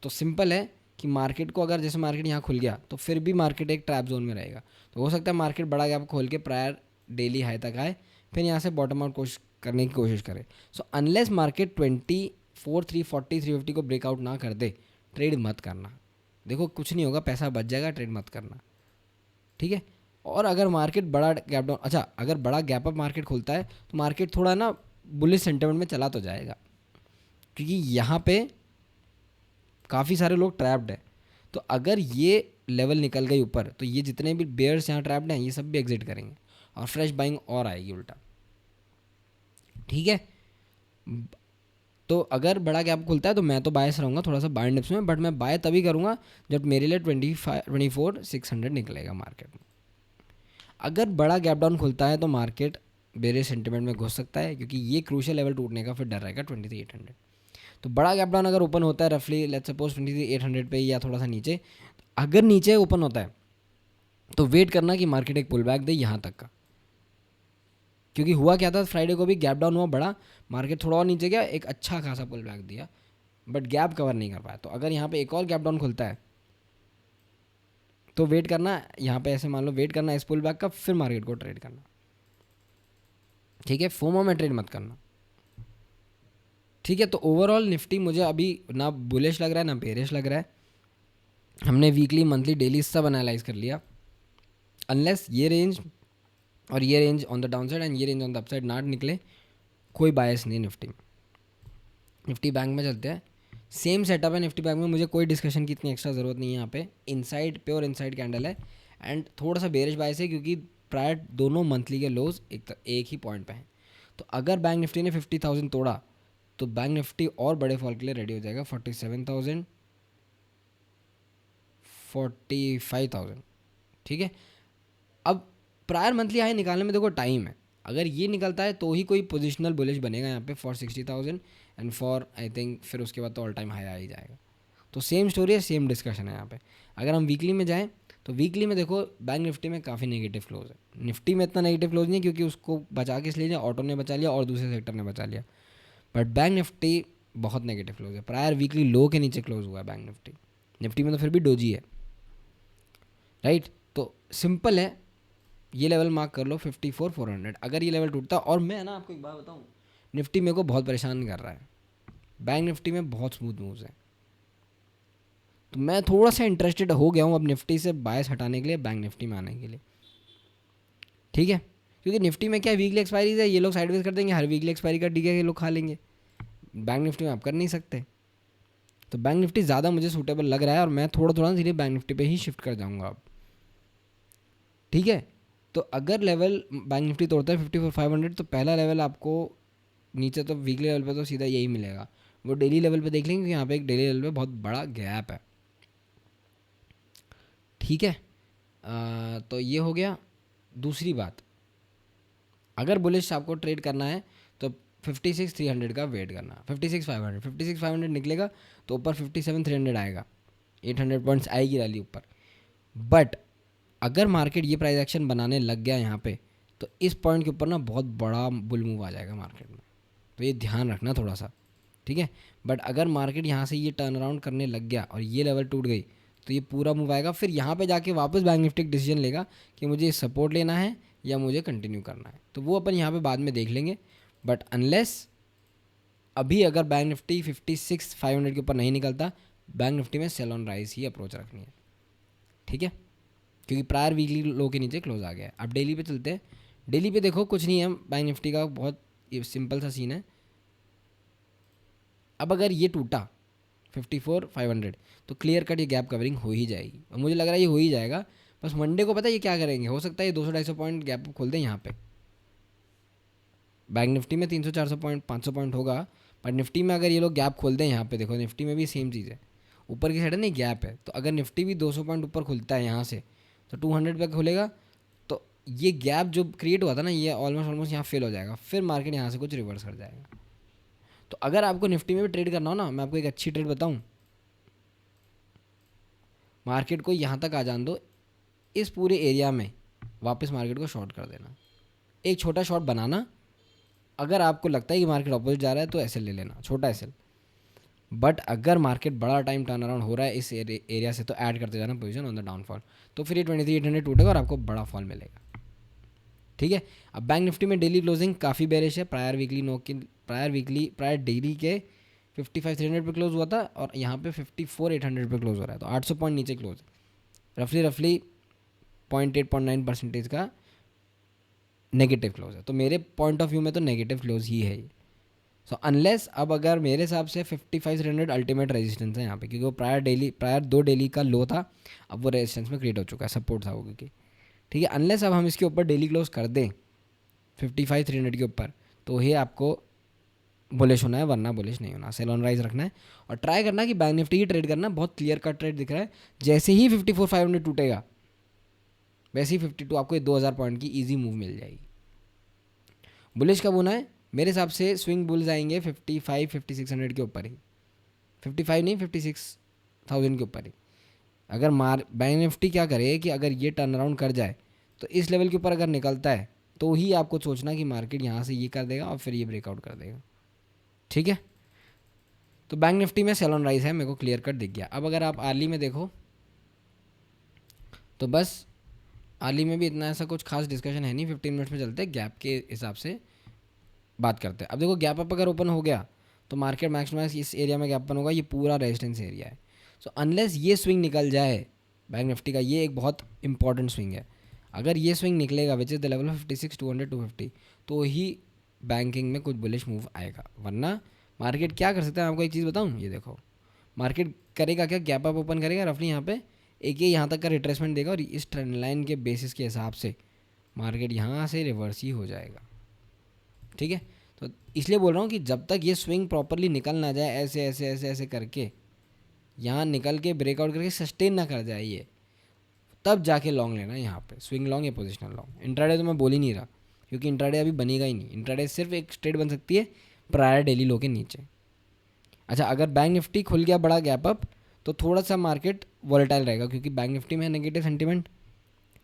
तो सिंपल है कि मार्केट को, अगर जैसे मार्केट यहाँ खुल गया तो फिर भी मार्केट एक ट्रैप जोन में रहेगा, तो हो सकता है मार्केट बड़ा गैप खोल के प्रायर डेली हाई तक आए, फिर यहाँ से बॉटम आउट करने की कोशिश करे। सो अनलेस मार्केट 24,340 350 को ब्रेकआउट ना कर दे, ट्रेड मत करना। देखो कुछ नहीं होगा, पैसा बच जाएगा, ट्रेड मत करना, ठीक है। और अगर मार्केट बड़ा गैप डाउन, अच्छा अगर बड़ा गैप अप मार्केट खुलता है तो मार्केट थोड़ा ना बुलिश सेंटिमेंट में चला तो जाएगा, क्योंकि यहाँ पे काफ़ी सारे लोग ट्रैप्ड है। तो अगर ये लेवल निकल गई ऊपर, तो ये जितने भी बेयर्स यहाँ ट्रैप्ड हैं ये सब भी एग्जिट करेंगे और फ्रेश बाइंग और आएगी उल्टा, ठीक है। तो अगर बड़ा गैप खुलता है तो मैं तो बायस रहूँगा थोड़ा सा बाय डिप्स में, बट मैं बाय तभी करूँगा जब मेरे लिए 24,600 निकलेगा मार्केट में। अगर बड़ा गैप डाउन खुलता है तो मार्केट बेरिश सेंटिमेंट में घुस सकता है, क्योंकि ये क्रूशियल लेवल टूटने का फिर डर रहेगा 23,800। तो बड़ा गैप डाउन अगर ओपन होता है रफली लेट्स सपोज 23,800 पे या थोड़ा सा नीचे, अगर नीचे ओपन होता है तो वेट करना कि मार्केट एक पुल बैक दे यहाँ तक का। क्योंकि हुआ क्या था, फ्राइडे को भी गैप डाउन हुआ बड़ा, मार्केट थोड़ा और नीचे गया, एक अच्छा खासा पुल बैक दिया, बट गैप कवर नहीं कर पाया। तो अगर यहाँ पे एक और गैप डाउन खुलता है तो वेट करना, यहाँ पे ऐसे मान लो वेट करना इस पुल बैक का, फिर मार्केट को ट्रेड करना। ठीक है, फोमो में ट्रेड मत करना। ठीक है, तो ओवरऑल निफ्टी मुझे अभी ना बुलिश लग रहा है ना बेरिश लग रहा है। हमने वीकली मंथली डेली सब एनालाइज कर लिया। अनलेस ये रेंज और ये range on the down side and ये रेंज ऑन द अपसाइड ना निकले, कोई बायस नहीं निफ्टी में। निफ्टी बैंक में चलते हैं, सेम सेटअप है निफ्टी बैंक में, मुझे कोई डिस्कशन की इतनी एक्स्ट्रा ज़रूरत नहीं है। यहाँ पे इनसाइड प्योर इनसाइड कैंडल है एंड थोड़ा सा बेरिश बायस है, क्योंकि प्रायर दोनों मंथली के लोज एक ही पॉइंट पे हैं। तो अगर बैंक निफ्टी ने 50,000 तोड़ा तो बैंक निफ्टी और बड़े फॉल के लिए रेडी हो जाएगा 47,000 45,000। ठीक है, अब प्रायर मंथली हाई निकालने में देखो टाइम है, अगर ये निकलता है तो ही कोई पोजिशनल बुलिश बनेगा यहाँ पे for 60,000 and for I think फिर उसके बाद तो ऑल टाइम हाई आ ही जाएगा। तो सेम स्टोरी है, सेम डिस्कशन है यहाँ पे। अगर हम वीकली में जाएँ तो वीकली में देखो बैंक निफ्टी में काफ़ी नेगेटिव क्लोज है। निफ्टी में इतना नेगेटिव क्लोज नहीं है क्योंकि उसको बचा के इसलिए ऑटो ने बचा लिया और दूसरे सेक्टर ने बचा लिया, बट बैंक निफ्टी बहुत नेगेटिव क्लोज है। प्रायर वीकली लो के नीचे क्लोज हुआ है बैंक निफ्टी। निफ्टी में तो फिर भी डोजी है, राइट। तो सिंपल है, ये लेवल मार्क कर लो 54,400। अगर ये लेवल टूटता, और मैं ना आपको एक बात बताऊँ, निफ्टी मेरे को बहुत परेशान कर रहा है। बैंक निफ्टी में बहुत स्मूथ मूव्स हैं, तो मैं थोड़ा सा इंटरेस्टेड हो गया हूँ अब निफ्टी से बायस हटाने के लिए, बैंक निफ्टी में आने के लिए। ठीक है, क्योंकि निफ्टी में क्या वीकली एक्सपायरीज है, ये लोग साइडवेज कर देंगे, हर वीकली एक्सपायरी का डीके ये लोग खा लेंगे। बैंक निफ्टी में आप कर नहीं सकते, तो बैंक निफ्टी ज़्यादा मुझे सूटेबल लग रहा है और मैं थोड़ा थोड़ा धीरे बैंक निफ्टी पे ही शिफ्ट कर जाऊँगा अब। ठीक है, तो अगर लेवल बैंक निफ्टी तोड़ता है 54,500 तो पहला लेवल आपको नीचे तो वीकली लेवल पे तो सीधा यही मिलेगा। वो डेली लेवल पे देख लेंगे क्योंकि यहाँ पे एक डेली लेवल पे बहुत बड़ा गैप है। ठीक है, तो ये हो गया। दूसरी बात, अगर बुलिश आपको ट्रेड करना है तो 56,300 का वेट करना, 56,500 निकलेगा तो ऊपर 57,300 आएगा, 800 पॉइंट्स आएगी रैली ऊपर। बट अगर मार्केट ये प्राइस एक्शन बनाने लग गया यहाँ पे तो इस पॉइंट के ऊपर ना बहुत बड़ा बुल मूव आ जाएगा मार्केट में, तो ये ध्यान रखना थोड़ा सा। ठीक है, बट अगर मार्केट यहाँ से ये टर्न अराउंड करने लग गया और ये लेवल टूट गई तो ये पूरा मूव आएगा, फिर यहाँ पे जाके वापस बैंक निफ्टी एक डिसीजन लेगा कि मुझे सपोर्ट लेना है या मुझे कंटिन्यू करना है, तो वो अपन यहाँ पे बाद में देख लेंगे। बट अनलेस अभी अगर बैंक निफ्टी 56,500 के ऊपर नहीं निकलता, बैंक निफ्टी में सेल ऑन राइज ही अप्रोच रखनी है। ठीक है, क्योंकि प्रायर वीकली लो के नीचे क्लोज आ गया है। अब डेली पे चलते हैं। डेली पे देखो कुछ नहीं है बैंक निफ्टी का, बहुत सिंपल सा सीन है। अब अगर ये टूटा 54,500 तो क्लियर कट ये गैप कवरिंग हो ही जाएगी, और मुझे लग रहा है ये हो ही जाएगा। बस मंडे को पता है ये क्या करेंगे, हो सकता है ये 200-250 पॉइंट गैप खोल दें यहाँ पे। बैंक निफ्टी में 300-400 पॉइंट 500 पॉइंट होगा, पर निफ्टी में अगर ये लोग गैप खोल दें यहाँ पे, देखो निफ्टी में भी सेम चीज़ है, ऊपर की साइड नहीं गैप है, तो अगर निफ्टी भी 200 पॉइंट ऊपर खुलता है यहाँ से तो 200 पे खुलेगा, तो ये गैप जो क्रिएट हुआ था ना ये ऑलमोस्ट यहाँ फेल हो जाएगा, फिर मार्केट यहाँ से कुछ रिवर्स कर जाएगा। तो अगर आपको निफ्टी में भी ट्रेड करना हो ना, मैं आपको एक अच्छी ट्रेड बताऊँ, मार्केट को यहाँ तक आ जान दो, इस पूरे एरिया में वापस मार्केट को शॉर्ट कर देना, एक छोटा शॉर्ट बनाना। अगर आपको लगता है कि मार्केट अपोजिट जा रहा है तो एसएल ले लेना, छोटा एसएल। बट अगर मार्केट बड़ा टाइम टर्न अराउंड हो रहा है इस एरिया से तो ऐड करते जाना पोजीशन ऑन द डाउनफॉल, तो फिर ये 23,800 टूटेगा और आपको बड़ा फॉल मिलेगा। ठीक है, अब बैंक निफ्टी में डेली क्लोजिंग काफ़ी बेरिश है। प्रायर डेली के 55,300 पे क्लोज हुआ था और यहाँ पे 54,800 पे क्लोज हो रहा है, तो 800 पॉइंट नीचे क्लोज, रफली 0.8-0.9% का नेगेटिव क्लोज है। तो मेरे पॉइंट ऑफ व्यू में तो नेगेटिव क्लोज ही है ये। सो अनलेस अब अगर मेरे हिसाब से 55,300 अल्टीमेट रेजिस्टेंस है यहाँ पे, क्योंकि वो प्रायर 2 डेली का लो था, अब वो रेजिस्टेंस में क्रिएट हो चुका है, सपोर्ट था वो क्योंकि। ठीक है, अनलेस अब हम इसके ऊपर डेली क्लोज कर दें 55,300 के ऊपर तो ही आपको बुलिश होना है, वरना बुलिश नहीं होना, सेल ऑन राइज रखना है और ट्राई करना कि बैंक निफ्टी की ट्रेड करना। बहुत क्लियर कट ट्रेड दिख रहा है, जैसे ही 54,500 टूटेगा वैसे ही 52 आपको 2,000 पॉइंट की ईजी मूव मिल जाएगी। बुलिश कब होना है? मेरे हिसाब से स्विंग बुल्स आएंगे 55-5600 के ऊपर ही, 55 नहीं 56,000 के ऊपर ही। अगर बैंक निफ्टी क्या करे कि अगर ये टर्न अराउंड कर जाए तो इस लेवल के ऊपर अगर निकलता है तो ही आपको सोचना कि मार्केट यहाँ से ये कर देगा और फिर ये ब्रेकआउट कर देगा। ठीक है, तो बैंक निफ्टी में सेल ऑन राइज है, मेरे को क्लियर कट दिख गया। अब अगर आप आर्ली में देखो तो बस आर्ली में भी इतना ऐसा कुछ खास डिस्कशन है नहीं, 15 मिनट्स में चलते हैं, गैप के हिसाब से बात करते हैं। अब देखो गैप अप अगर ओपन हो गया तो मार्केट मैक्स टू मैक्स इस एरिया में गैप ओपन होगा, ये पूरा रेजिस्टेंस एरिया है। सो अनलेस ये स्विंग निकल जाए बैंक निफ्टी का, ये एक बहुत इंपॉर्टेंट स्विंग है, अगर ये स्विंग निकलेगा which is the level of 56,200-250 तो ही बैंकिंग में कुछ बुलिश मूव आएगा। वरना मार्केट क्या कर सकता है, आपको एक चीज़ बताऊँ, ये देखो मार्केट करेगा क्या, गैप अप ओपन करेगा रफली यहाँ पे एक ये यहाँ तक का रिट्रेसमेंट देगा और इस ट्रेंड लाइन के बेसिस के हिसाब से मार्केट यहाँ से रिवर्स ही हो जाएगा। ठीक है, तो इसलिए बोल रहा हूँ कि जब तक ये स्विंग प्रॉपरली निकल ना जाए ऐसे ऐसे ऐसे ऐसे करके यहाँ निकल के ब्रेकआउट करके सस्टेन ना कर जाए ये, तब जाके लॉन्ग लेना है यहाँ पे, स्विंग लॉन्ग या पोजिशनल लॉन्ग। इंट्राडे तो मैं बोल ही नहीं रहा क्योंकि इंट्राडे अभी बनेगा ही नहीं, इंट्राडे सिर्फ एक ट्रेड बन सकती है प्रायर डेली लो के नीचे। अच्छा, अगर बैंक निफ्टी खुल गया बड़ा गैप अप तो थोड़ा सा मार्केट वॉलेटाइल रहेगा क्योंकि बैंक निफ्टी में नेगेटिव सेंटीमेंट,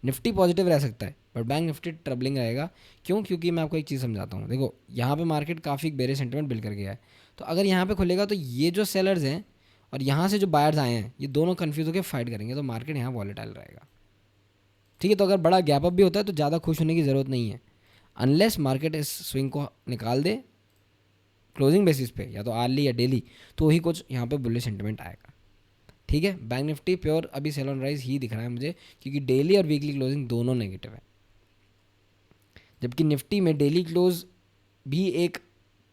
निफ्टी पॉजिटिव रह सकता है बट बैंक निफ्टी ट्रबलिंग रहेगा। क्यों? क्योंकि मैं आपको एक चीज़ समझाता हूँ, देखो यहाँ पे मार्केट काफ़ी बेरिश सेंटीमेंट बिल्ड कर गया है, तो अगर यहाँ पे खुलेगा तो ये जो सेलर्स हैं और यहाँ से जो बायर्स आए हैं ये दोनों कन्फ्यूज होकर फाइट करेंगे, तो मार्केट यहाँ वॉलेटाइल रहेगा। ठीक है, तो अगर बड़ा गैप अप भी होता है तो ज़्यादा खुश होने की ज़रूरत नहीं है, अनलेस मार्केट इस स्विंग को निकाल दे क्लोजिंग बेसिस पे या तो आर्ली या डेली, तो ही कुछ यहाँ पे बुलिश सेंटीमेंट आएगा। ठीक है, बैंक निफ्टी प्योर अभी सेल ऑन राइज ही दिख रहा है मुझे क्योंकि डेली और वीकली क्लोजिंग दोनों नेगेटिव है, जबकि निफ्टी में डेली क्लोज भी एक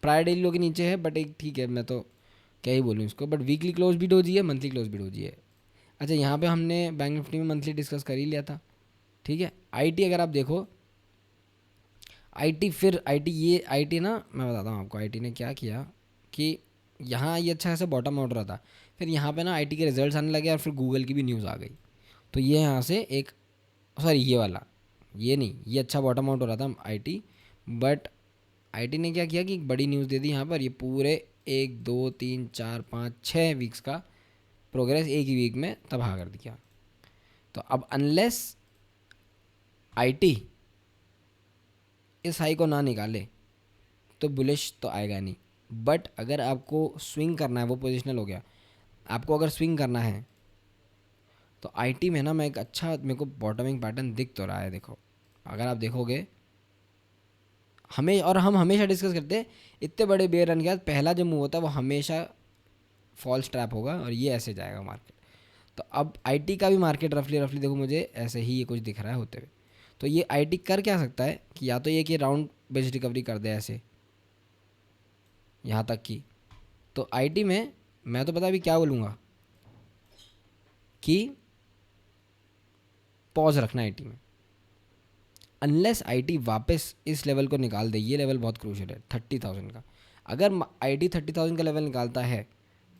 प्रायर डेली लो के नीचे है बट एक ठीक है, मैं तो क्या ही बोलूँ इसको, बट वीकली क्लोज भी डोजी है, मंथली क्लोज भी डोजी है। अच्छा, यहाँ पे हमने बैंक निफ्टी में मंथली डिस्कस कर ही लिया था। ठीक है, आईटी अगर आप देखो, आईटी फिर आईटी ये आईटी ना मैं बताता हूँ आपको आईटी ने क्या किया कि यहाँ ये अच्छा ऐसे बॉटम आउट रहा था, फिर यहाँ पे ना आईटी के रिजल्ट्स आने लगे और फिर गूगल की भी न्यूज़ आ गई, तो ये यहाँ से एक सॉरी ये वाला ये नहीं, ये अच्छा बॉटम आउट हो रहा था आईटी, बट आईटी ने क्या किया कि एक बड़ी न्यूज़ दे दी यहाँ पर, ये पूरे 1 2 3 4 5 6 वीक्स का प्रोग्रेस एक ही वीक में तबाह कर दिया। तो अब अनलेस आईटी इस हाई को ना निकाले तो बुलिश तो आएगा नहीं, बट अगर आपको स्विंग करना है, वो पोजिशनल हो गया, आपको अगर स्विंग करना है तो आईटी में ना मैं एक अच्छा मेरे को बॉटमिंग पैटर्न दिख तो रहा है। देखो अगर आप देखोगे हम हमेशा डिस्कस करते हैं इतने बड़े बेयर रन के बाद पहला जो मूव होता है वो हमेशा फॉल्स ट्रैप होगा और ये ऐसे जाएगा मार्केट। तो अब आईटी का भी मार्केट रफली रफली देखो मुझे ऐसे ही ये कुछ दिख रहा है होते हुए, तो ये आईटी कर क्या सकता है कि या तो ये कि राउंड बेस्ड रिकवरी कर दे ऐसे यहाँ तक की, तो आईटी में मैं तो पता अभी क्या बोलूँगा कि पॉज रखना आईटी में, अनलेस आईटी वापस इस लेवल को निकाल दे, ये लेवल बहुत क्रूशियल है 30,000 का। अगर आईटी 30,000 का लेवल निकालता है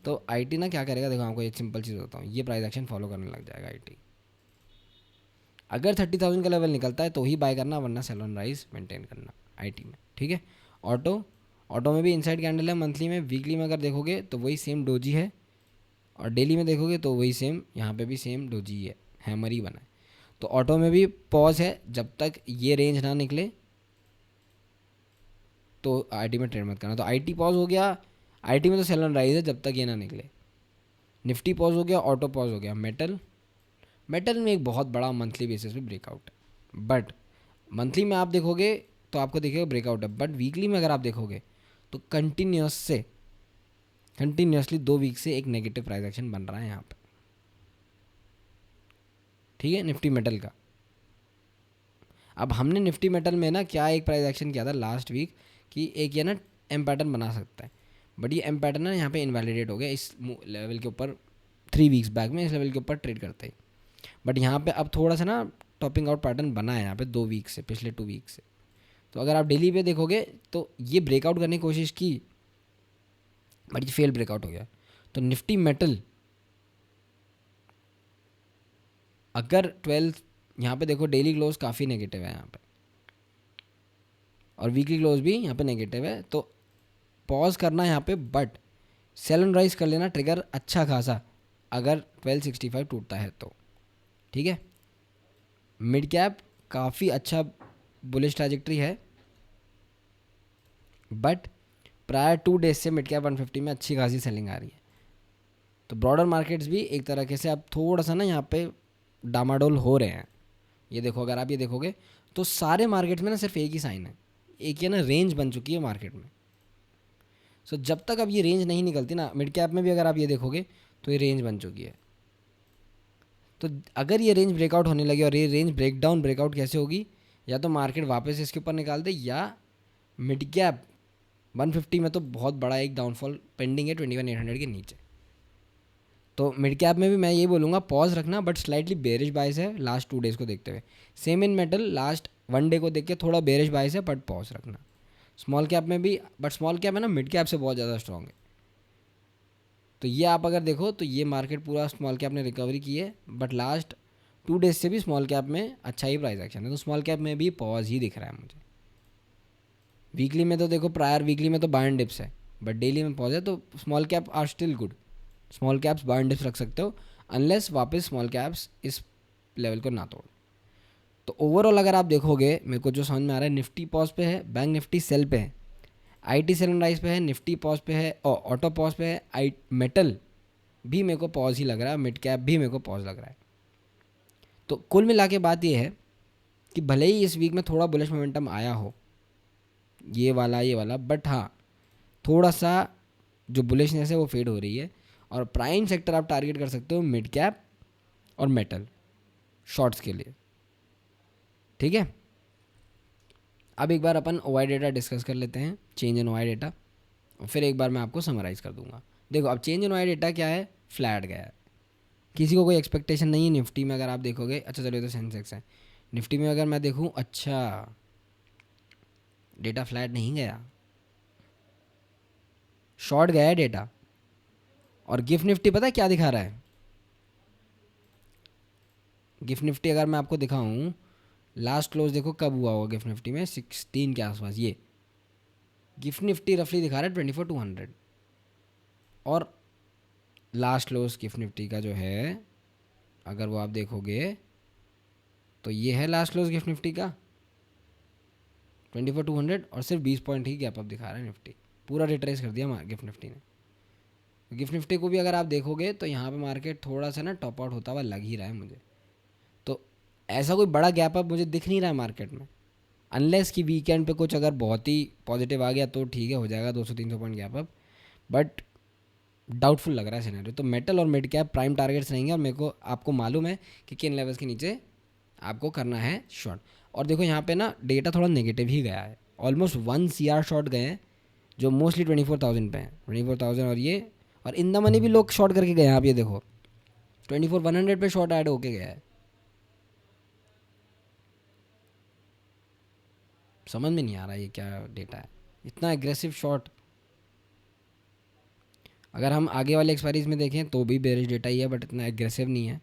तो आईटी ना क्या करेगा, देखो आपको एक सिंपल चीज़ बताता हूँ, ये प्राइस एक्शन फॉलो करने लग जाएगा आईटी। अगर 30,000 का लेवल निकलता है तो ही बाय करना, वरना सेल ऑन राइज मेंटेन करना आईटी में। ठीक है, ऑटो में भी इनसाइड कैंडल है मंथली में, वीकली में अगर देखोगे तो वही सेम डोजी है और डेली में देखोगे तो वही सेम, यहाँ पे भी सेम डोजी है, हैमर ही बना है। तो ऑटो में भी पॉज है, जब तक ये रेंज ना निकले तो आईटी में ट्रेड मत करना। तो आईटी पॉज हो गया, आईटी में तो सेल ऑन राइज है जब तक ये ना निकले। निफ्टी पॉज हो गया, ऑटो पॉज हो गया, मेटल में एक बहुत बड़ा मंथली बेसिस पे ब्रेकआउट है, बट मंथली में आप देखोगे तो आपको दिखेगा ब्रेकआउट है, बट वीकली में अगर आप देखोगे तो कंटिन्यूसली 2 वीक से एक नेगेटिव प्राइस एक्शन बन रहा है यहाँ पे। ठीक है, निफ्टी मेटल का। अब हमने निफ्टी मेटल में ना क्या एक प्राइस एक्शन किया था लास्ट वीक कि एक ये ना एम पैटर्न बना सकता है, बट ये एम पैटर्न ना यहाँ पे इनवैलिडेट हो गया इस लेवल के ऊपर 3 वीक्स बैक में, इस लेवल के ऊपर ट्रेड करते ही। बट यहाँ पे अब थोड़ा सा ना टॉपिंग आउट पैटर्न बना है यहाँ पे 2 वीक से, पिछले 2 वीक से। तो अगर आप डेली पे देखोगे तो ये ब्रेकआउट करने की कोशिश की बट ये फेल ब्रेकआउट हो गया। तो निफ्टी मेटल अगर 12 यहाँ पे देखो डेली क्लोज काफ़ी नेगेटिव है यहाँ पे, और वीकली क्लोज भी यहाँ पे नेगेटिव है, तो पॉज करना यहाँ पे, बट सेल एंड राइज कर लेना ट्रिगर अच्छा खासा अगर 1265 टूटता है तो। ठीक है, मिड कैप काफ़ी अच्छा बुलिश ट्रैजेक्टरी है, बट प्रायर 2 डेज से मिड कैप 150 में अच्छी खासी सेलिंग आ रही है। तो ब्रॉडर मार्केट्स भी एक तरीके से अब थोड़ा सा ना यहाँ पे डामाडोल हो रहे हैं। ये देखो, अगर आप ये देखोगे तो सारे मार्केट में ना सिर्फ एक ही साइन है, एक ये ना रेंज बन चुकी है मार्केट में। सो जब तक अब ये रेंज नहीं निकलती ना, मिड कैप में भी अगर आप ये देखोगे तो ये रेंज बन चुकी है। तो अगर ये रेंज ब्रेकआउट होने लगी, और ये रेंज ब्रेकडाउन ब्रेकआउट कैसे होगी, या तो मार्केट वापस इसके ऊपर निकाल दे, या मिड कैप 150 में तो बहुत बड़ा एक डाउनफॉल पेंडिंग है 21,800 के नीचे। तो मिड कैप में भी मैं ये बोलूँगा पॉज रखना, बट स्लाइटली बेरिश बाइस है लास्ट 2 डेज को देखते हुए। Same in metal last 1 day को देख के थोड़ा बेरिश बाइस है, बट पॉज रखना। स्मॉल कैप में भी, बट स्मॉल कैप है ना मिड कैप से बहुत ज़्यादा स्ट्रॉन्ग है। तो ये आप अगर देखो तो ये मार्केट पूरा स्मॉल कैप ने रिकवरी की है, बट लास्ट 2 डेज से भी स्मॉल कैप में अच्छा ही प्राइस एक्शन है। तो स्मॉल कैप में भी पॉज ही दिख रहा है मुझे। वीकली में तो देखो, प्रायर वीकली में तो बाय एंड डिप्स है, बट डेली में पॉज है, तो small cap are still good. Small caps buy and dips रख सकते हो, अनलेस वापस स्मॉल कैप्स इस लेवल को ना तोड़। तो ओवरऑल अगर आप देखोगे, मेरे को जो समझ में आ रहा है, निफ्टी पॉज पे है, बैंक निफ्टी सेल पे है, आईटी सेल एंड राइज पे है, निफ्टी पॉज पे है, और ऑटो पॉज पे है, आई मेटल भी मेरे को पॉज ही लग रहा है, मिड कैप भी मेरे को पॉज लग रहा है। तो कुल मिला के बात ये है कि भले ही इस वीक में थोड़ा बुलिश मोमेंटम आया हो, ये वाला, बट हाँ थोड़ा सा जो बुलिशनेस है वो फेड हो रही है। और प्राइम सेक्टर आप टारगेट कर सकते हो मिड कैप और मेटल शॉर्ट्स के लिए। ठीक है, अब एक बार अपन ओवाई डेटा डिस्कस कर लेते हैं, चेंज इन ओवाई डेटा, और फिर एक बार मैं आपको समराइज़ कर दूंगा। देखो, अब चेंज इन ओवाई डेटा क्या है, फ्लैट गया है, किसी को कोई एक्सपेक्टेशन नहीं है। निफ्टी में अगर आप देखोगे, अच्छा चलो तो सेंसेक्स है, निफ्टी में अगर मैं देखूँ, अच्छा डेटा फ्लैट नहीं गया, शॉर्ट गया है डेटा। और गिफ्ट निफ्टी पता है क्या दिखा रहा है, गिफ्ट निफ्टी अगर मैं आपको दिखाऊं, लास्ट क्लोज देखो कब हुआ होगा गिफ्ट निफ्टी में, 16 के आसपास। ये गिफ्ट निफ्टी रफली दिखा रहा है 24,200, और लास्ट क्लोज गिफ्ट निफ्टी का जो है, अगर वो आप देखोगे तो ये है लास्ट क्लोज गिफ्ट निफ्टी का 24,200, और सिर्फ 20 पॉइंट ही गैप अप दिखा रहा है निफ्टी, पूरा रिट्रेस कर दिया गिफ्ट निफ्टी ने। गिफ्ट निफ्टी को भी अगर आप देखोगे तो यहाँ पे मार्केट थोड़ा सा ना टॉप आउट होता हुआ लग ही रहा है मुझे। तो ऐसा कोई बड़ा गैप अप मुझे दिख नहीं रहा है मार्केट में, अनलेस कि वीकेंड पे कुछ अगर बहुत ही पॉजिटिव आ गया तो ठीक है, हो जाएगा 200-300 point gap up, but doubtful लग रहा है सिनेरियो। तो मेटल और मिड कैप प्राइम टारगेट्स रहेंगे, और मेरे को आपको मालूम है कि किन लेवल्स के नीचे आपको करना है शॉर्ट। और देखो यहाँ पे ना डेटा थोड़ा नेगेटिव ही गया है, ऑलमोस्ट 1 CR शॉर्ट गए हैं, जो मोस्टली 24,000 पे हैं, 24,000, और ये और इन द मनी भी लोग शॉर्ट करके गए हैं। आप ये देखो 24,100 पे शॉर्ट ऐड होके गया है, समझ में नहीं आ रहा ये क्या डेटा है, इतना एग्रेसिव शॉर्ट। अगर हम आगे वाले एक्सपायरीज में देखें तो भी बेरिश डेटा ही है, बट इतना एग्रेसिव नहीं है,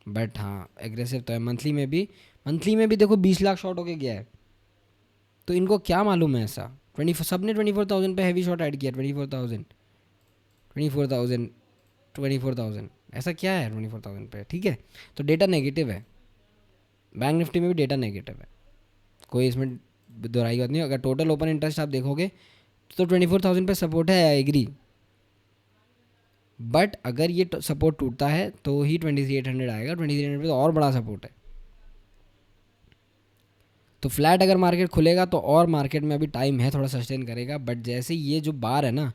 बट हाँ एग्रेसिव तो है। मंथली में भी देखो 20 लाख शॉर्ट होके गया है, तो इनको क्या मालूम है ऐसा। सब ने 24,000 पे हैवी शॉर्ट ऐड किया, 24,000, 24,000, 24,000, ऐसा क्या है 24,000 पे। ठीक है, तो डेटा नेगेटिव है, बैंक निफ्टी में भी डेटा नेगेटिव है, कोई इसमें दोहराई बात नहीं। अगर टोटल ओपन इंटरेस्ट आप देखोगे तो 24,000 पे सपोर्ट है, आई एग्री, बट अगर ये सपोर्ट टूटता है तो ही 23,800 आएगा, 23,800 पे तो और बड़ा सपोर्ट है। तो फ्लैट अगर मार्केट खुलेगा तो और मार्केट में अभी टाइम है, थोड़ा सस्टेन करेगा, बट जैसे ये जो बार है ना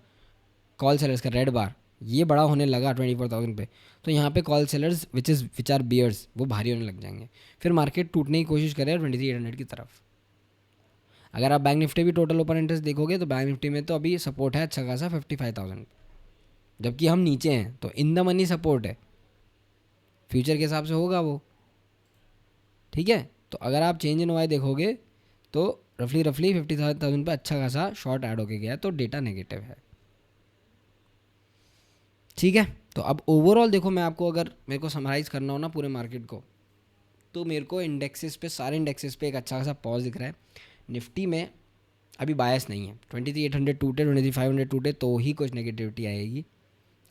कॉल सेलर्स का, रेड बार, ये बड़ा होने लगा 24,000 पे, तो यहाँ पे call sellers which are bears वो भारी होने लग जाएंगे, फिर मार्केट टूटने की कोशिश करे 23,800 की तरफ। अगर आप बैंक निफ्टी भी टोटल ओपन इंटरेस्ट देखोगे तो बैंक निफ्टी में तो अभी सपोर्ट है अच्छा खासा 55,000, जबकि हम नीचे हैं, तो इन द मनी सपोर्ट है, फ्यूचर के हिसाब से होगा वो। ठीक है, तो अगर आप चेंज इन वाई देखोगे तो रफली 50,000 पे अच्छा खासा शॉर्ट ऐड होके गया, तो डेटा नेगेटिव है। ठीक है, तो अब ओवरऑल देखो, मैं आपको अगर मेरे को समराइज़ करना हो ना पूरे मार्केट को, तो मेरे को इंडेक्सेस पे, सारे इंडेक्सेस पे एक अच्छा खासा पॉज दिख रहा है। निफ्टी में अभी बायस नहीं है। 23,800 टूटे, 23,500 टूटे तो ही कुछ नेगेटिविटी आएगी।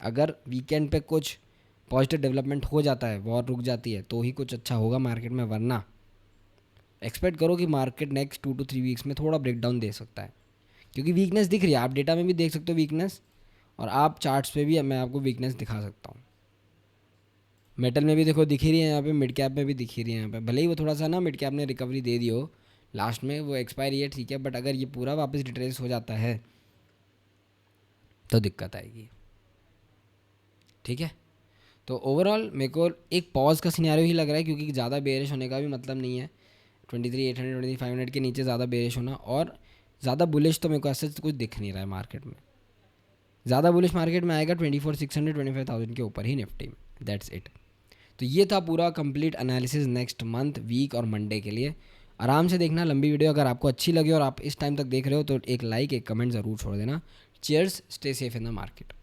अगर वीकेंड पे कुछ पॉजिटिव डेवलपमेंट हो जाता है, वॉर रुक जाती है, तो ही कुछ अच्छा होगा मार्केट में, वरना एक्सपेक्ट करो कि मार्केट नेक्स्ट 2 to 3 वीक्स में थोड़ा ब्रेकडाउन दे सकता है, क्योंकि वीकनेस दिख रही है। आप डेटा में भी देख सकते हो वीकनेस, और आप चार्ट्स पे भी मैं आपको वीकनेस दिखा सकता हूँ। मेटल में भी देखो दिख ही रही है यहाँ पे, मिड कैप में भी दिख ही रही है यहाँ पे। भले ही वो थोड़ा सा ना मिड कैप ने रिकवरी दे दी हो लास्ट में, वो एक्सपायरी है ठीक है, बट अगर ये पूरा वापस रिट्रेस हो जाता है तो दिक्कत आएगी। ठीक है, तो ओवरऑल मेरे को एक पॉज का सिनेरियो ही लग रहा है, क्योंकि ज़्यादा बेरिश होने का भी मतलब नहीं है। 23,800 2500 के नीचे ज़्यादा बेरिश होना, और ज़्यादा बुलिश तो मेरे को ऐसा कुछ दिख नहीं रहा है मार्केट में। ज़्यादा बुलिश मार्केट में आएगा 24,600 25,000 के ऊपर ही निफ्टी में। That's it. तो ये था पूरा complete analysis next month, week और मंडे के लिए। आराम से देखना लंबी वीडियो। अगर आपको अच्छी लगी और आप इस टाइम तक देख रहे हो तो एक लाइक, एक कमेंट ज़रूर छोड़ देना। Cheers, stay safe in the market.